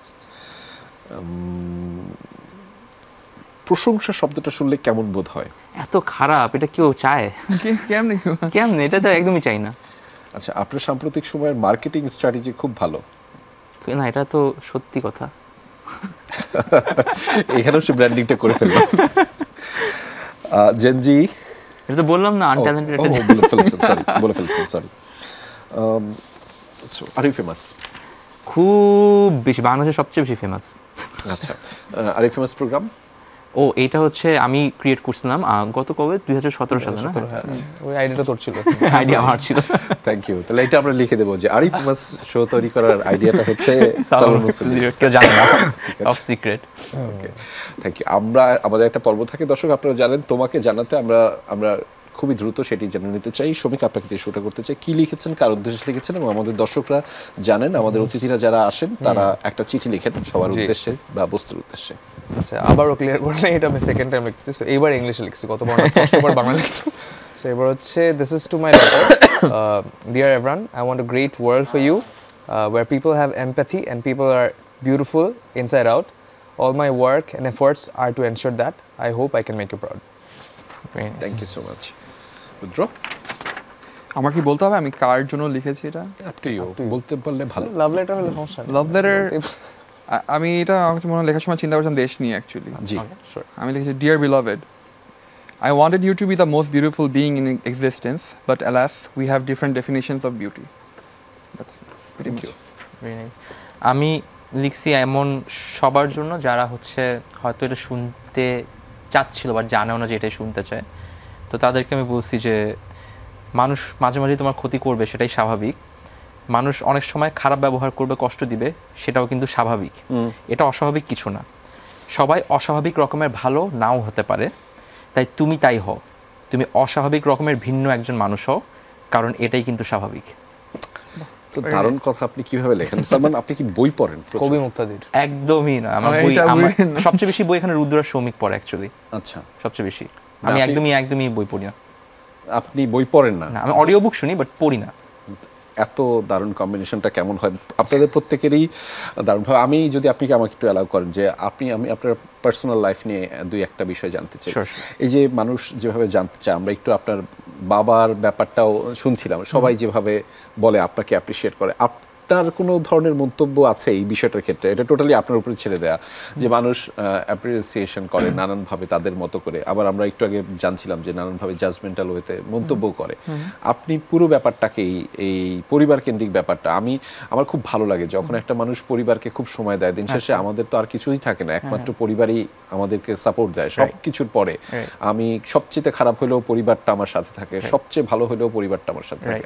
[SPEAKER 1] প্রশংসা শব্দটা শুনলে কেমন বোধ হয়?
[SPEAKER 3] এত খারাপ, এটা কেউ চায়?
[SPEAKER 2] কেমনি?
[SPEAKER 3] কেমন? এটা তো একদমই চাই না।
[SPEAKER 1] আচ্ছা, আপনার সাম্প্রতিক সময়ের মার্কেটিং স্ট্র্যাটেজি খুব ভালো।
[SPEAKER 3] না, এটা তো সত্যি কথা।
[SPEAKER 1] এখানেও সে ব্র্যান্ডিংটা করে ফেলল। জেনজি।
[SPEAKER 3] এটা তো বললাম না, আনট্যালেন্টেড একটা।
[SPEAKER 1] বলে ফেলছেন, সরি। R you famous?
[SPEAKER 3] খুব বেশি, বাংলাদেশের সবচেয়ে বেশি ফেমাস।
[SPEAKER 1] আচ্ছা, আর ইউ ফেমাস প্রোগ্রাম?
[SPEAKER 3] ও, এইটা হচ্ছে আমি ক্রিয়েট করছিলাম গত কবে 2017 সালে না?
[SPEAKER 4] ওই আইডিয়াটা তোর ছিল।
[SPEAKER 3] আইডিয়া আমার ছিল।
[SPEAKER 1] Thank you. তাহলে এটা আমরা লিখে দেবো যে আর ইউ ফেমাস শো তৈরি করার আইডিয়াটা হচ্ছে সালমান মুক্তাদির।
[SPEAKER 3] কেউ জানে না, top secret.
[SPEAKER 1] Okay, thank you. আমরা আমাদের একটা পর্ব থাকে দর্শক, আপনারা জানেন, তোমাকে জানাতে আমরা খুবই দ্রুত সেটি জেনে নিতে চাই। শমিক, আপনাকে দিয়ে শুরুটা করতে চাই। কি লিখেছেন, কার উদ্দেশ্যে লিখেছেন, এবং আমাদের দর্শকরা জানেন, আমাদের অতিথিরা যারা আসেন তারা একটা চিঠি লিখেন সবার উদ্দেশ্যে বা বস্তুর উদ্দেশ্যে।
[SPEAKER 4] আচ্ছা, আবারও ক্লিয়ার করে নেই, এটা আমি সেকেন্ড টাইম লিখতেছি। সো এইবার ইংলিশে লিখছি, গতবার 6বার বাংলা লিখছি। সো এবার হচ্ছে, this is to my letter. Dear everyone, I want a great world for you, where people have empathy and people are beautiful inside out. All my work and efforts are to ensure that. I hope I can make you proud.
[SPEAKER 1] Thank you so much. Rudra,
[SPEAKER 2] আমার কি বলতে হবে আমি কার জন্য লিখেছি এটা?
[SPEAKER 1] আপনিও বলতে পারলে ভালো।
[SPEAKER 4] লাভ লেটার হলে সমস্যা নেই।
[SPEAKER 2] লাভ লেটার, আমি এটা আমার কাছে মনে হয় লেখার সময় চিন্তা করছিলাম দেশ নিয়ে অ্যাকচুয়ালি।
[SPEAKER 1] জি,
[SPEAKER 2] আমি লিখেছি, deer beloved, I wanted you to be the most beautiful being in existence, but alas, we have different definitions of beauty. That's pretty
[SPEAKER 1] thank
[SPEAKER 2] much.
[SPEAKER 1] You.
[SPEAKER 3] Very nice. আমি লিখছি এমন সবার জন্য যারা হচ্ছে হয়তো এটা শুনতে চাচ্ছিল বা জানেও না যে এটা শুনতে চায়। তো তাদেরকে আমি বলছি যে মানুষ মাঝে মাঝে তোমার ক্ষতি করবে, সেটাই স্বাভাবিক। মানুষ অনেক সময় খারাপ ব্যবহার করবে, কষ্ট দিবে, সেটাও কিন্তু স্বাভাবিক। এটা অস্বাভাবিক কিছু না। সবাই অস্বাভাবিক রকমের ভালো নাও হতে পারে, তাই তুমি তাই হও, তুমি অস্বাভাবিক রকমের ভিন্ন একজন মানুষ হও, কারণ এটাই কিন্তু স্বাভাবিক।
[SPEAKER 1] তো দারুণ কথা। আপনি কিভাবে লেখেন সালমান? আপনি কি বই পড়েন?
[SPEAKER 4] কবি মুক্তাদির।
[SPEAKER 3] একদমই না, আমার বই, আমার সবচেয়ে বেশি বই এখানে রুদ্র আর সৌমিক পড়ে অ্যাকচুয়ালি।
[SPEAKER 1] আচ্ছা,
[SPEAKER 3] সবচেয়ে বেশি। আমি একদমই বই পড়ি না।
[SPEAKER 1] আপনি বই পড়েন না?
[SPEAKER 3] আমি অডিও বুক শুনি, বাট পড়ি না।
[SPEAKER 1] এত দারুণ কম্বিনেশনটা কেমন হয় আপনাদের প্রত্যেকেরই দারুণভাবে। আমি যদি আপনি আমাকে একটু অ্যালাউ করেন যে আমি আপনার পার্সোনাল লাইফ নিয়ে দুই একটা বিষয় জানতে চাই। এই যে মানুষ যেভাবে জানতে চায়, আমরা একটু আপনার বাবার ব্যাপারটাও শুনছিলাম, সবাই যেভাবে বলে আপনাকে অ্যাপ্রিসিয়েট করে, আপনার কোনো ধরনের মন্তব্য আছে এই বিষয়টার ক্ষেত্রে? এটা টোটালি আপনার উপরে ছেড়ে দেয়া, যে মানুষ অ্যাপ্রিসিয়েশন করে নানানভাবে তাদের মতো করে, আবার আমরা একটু আগে জানছিলাম যে নানানভাবে জাজমেন্টাল ওয়েতে মন্তব্য করে। আপনি পুরো ব্যাপারটাকেই, এই পরিবার কেন্দ্রিক ব্যাপারটা আমার খুব ভালো লাগে যখন একটা মানুষ পরিবারকে খুব সময় দেয়। দিন শেষে আমাদের তো আর কিছুই থাকে না, একমাত্র পরিবারই আমাদেরকে সাপোর্ট দেয় সব কিছুর পরে। আমি সবচেয়ে খারাপ হলেও পরিবারটা আমার সাথে থাকে, সবচেয়ে ভালো হলেও পরিবারটা আমার সাথে থাকে।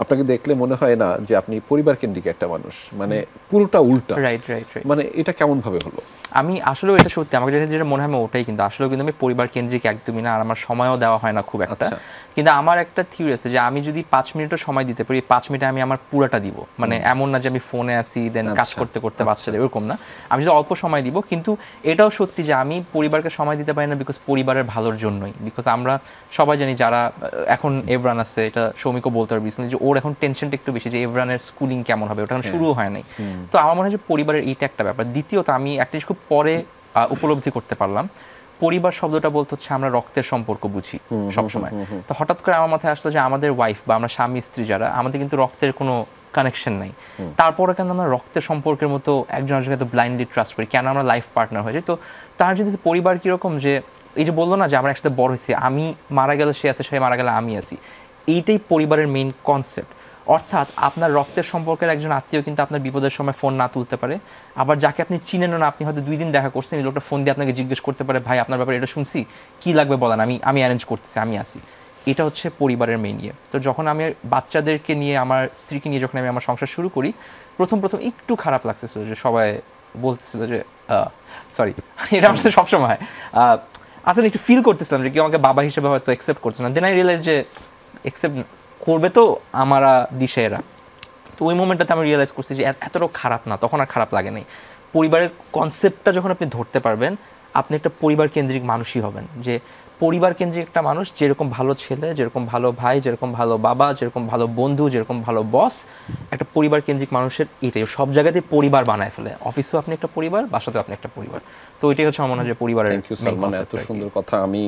[SPEAKER 1] আপনাকে দেখলে মনে হয় না যে আপনি পরিবার কেন্দ্রিক একটা মানুষ, মানে পুরোটা উল্টা।
[SPEAKER 3] রাইট।
[SPEAKER 1] মানে এটা কেমন ভাবে হলো?
[SPEAKER 3] আমি আসলে এটা সত্যি আমাকে যেটা মনে হয় আমি ওটাই, কিন্তু আসলে কিন্তু আমি পরিবার কেন্দ্রিক একদমই না, আর আমার সময়ও দেওয়া হয় না খুব একটা। কিন্তু আমার একটা থিওরি আছে যে আমি যদি 5 মিনিটও সময় দিতে পারি, 5 মিনিটে আমি আমার পুরোটা দিব। মানে এমন না যে আমি ফোনে আসি দেন কাজ করতে করতে বাচ্চাদের, এরকম না। আমি যদি অল্প সময় দিব, কিন্তু এটাও সত্যি যে আমি পরিবারকে সময় দিতে পারি না বিকজ পরিবারের ভালোর জন্যই। বিকজ আমরা সবাই জানি যারা এখন এভরান আছে, এটা সৌমিকও বলতে পারবে যে ওর এখন টেনশনটা একটু বেশি যে এভরানের স্কুলিং কেমন হবে, ওটা এখন শুরু হয় নাই। তো আমার মনে হয় যে পরিবারের এইটা একটা ব্যাপার। দ্বিতীয়ত আমি একটা খুব পরে উপলব্ধি করতে পারলাম, পরিবার শব্দটা বলতে হচ্ছে আমরা রক্তের সম্পর্ক বুঝি সবসময়। তো হঠাৎ করে আমার মাথায় আসলো যে আমাদের ওয়াইফ বা আমরা স্বামী স্ত্রী যারা, আমাদের কিন্তু রক্তের কোনো কানেকশন নাই, তারপরে কেন আমরা রক্তের সম্পর্কের মতো একজন আরেকজনকে তো ব্লাইন্ডলি ট্রাস্ট করি, কেন আমরা লাইফ পার্টনার হয়ে যাই? তো তার যদি পরিবার কীরকম যে এই যে বললো না যে আমরা একসাথে বড় হয়েছি, আমি মারা গেলে সে আছে, সে মারা গেলে আমি আছি, এইটাই পরিবারের মেইন কনসেপ্ট। অর্থাৎ আপনার রক্তের সম্পর্কের একজন আত্মীয় কিন্তু আপনার বিপদের সময় ফোন না তুলতে পারে, আবার যাকে আপনি চিনেন না, আপনি হয়তো 2 দিন দেখা করছেন, এই লোকটা ফোন দিয়ে আপনাকে জিজ্ঞেস করতে পারে, ভাই আপনার ব্যাপারে এটা শুনছি, কি লাগবে বলেন, আমি অ্যারেঞ্জ করতেছি, আমি আসি। এটা হচ্ছে পরিবারের মেইন ইয়ে। তো যখন আমি বাচ্চাদেরকে নিয়ে, আমার স্ত্রীকে নিয়ে যখন আমি আমার সংসার শুরু করি, প্রথম একটু খারাপ লাগতেছিল যে সবাই বলতেছিল যে সরি, এটা আমার সাথে সবসময় হয়, আসলে একটু ফিল করতেছিলাম যে কেউ আমাকে বাবা হিসেবে হয়তো অ্যাকসেপ্ট করছে না। দেন আই রিয়েলাইজ যে অ্যাকসেপ্ট করবে তো আমারা দিশে এরা। তো ওই মোমেন্টটাতে আমি রিয়েলাইজ করছি যে এতটাও খারাপ না, তখন আর খারাপ লাগে নাই। পরিবারের কনসেপ্টটা যখন আপনি ধরতে পারবেন, আপনি একটা পরিবার কেন্দ্রিক মানুষই হবেন। যে পরিবার কেন্দ্রিক একটা মানুষ, যেরকম ভালো ছেলে, যেরকম ভালো ভাই, যেরকম ভালো বাবা, যেরকম ভালো বন্ধু, যেরকম ভালো বস, একটা পরিবার কেন্দ্রিক মানুষের এটাই সব জায়গাতে পরিবার বানায় ফেলে। অফিসেও আপনি একটা পরিবার, বাসাতেও আপনি একটা পরিবার। তো এটাই হচ্ছে আমার মনে হয় যে পরিবারের।
[SPEAKER 1] থ্যাংক ইউ সালমান, এত সুন্দর কথা আমি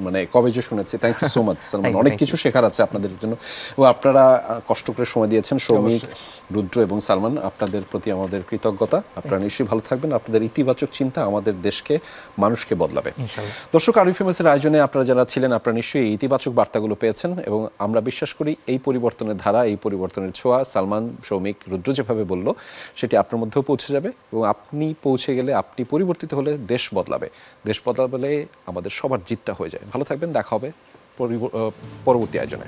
[SPEAKER 1] মানে কবে যে শুনেছি। Thank you so much Salman, অনেক কিছু শেখার আছে আপনাদের জন্য, এবং আপনারা কষ্ট করে সময় দিয়েছেন। সৌমিক, রুদ্র এবং সালমান, আপনাদের প্রতি আমাদের কৃতজ্ঞতা। আপনারা নিশ্চয়ই ভালো থাকবেন। আপনাদের ইতিবাচক চিন্তা আমাদের দেশকে, মানুষকে বদলাবে। দর্শক, আরবি ফেমাসের আয়োজনে আপনারা যারা ছিলেন, আপনারা নিশ্চয়ই এই ইতিবাচক বার্তাগুলো পেয়েছেন, এবং আমরা বিশ্বাস করি এই পরিবর্তনের ধারা, এই পরিবর্তনের ছোঁয়া সালমান, সৌমিক, রুদ্র যেভাবে বলল, সেটি আপনার মধ্যেও পৌঁছে যাবে, এবং আপনি পৌঁছে গেলে, আপনি পরিবর্তিত হলে দেশ বদলাবে। দেশ বদলালে আমাদের সবার জিতটা হয়ে যায়। ভালো থাকবেন, দেখা হবে পরবর্তী আয়োজনে।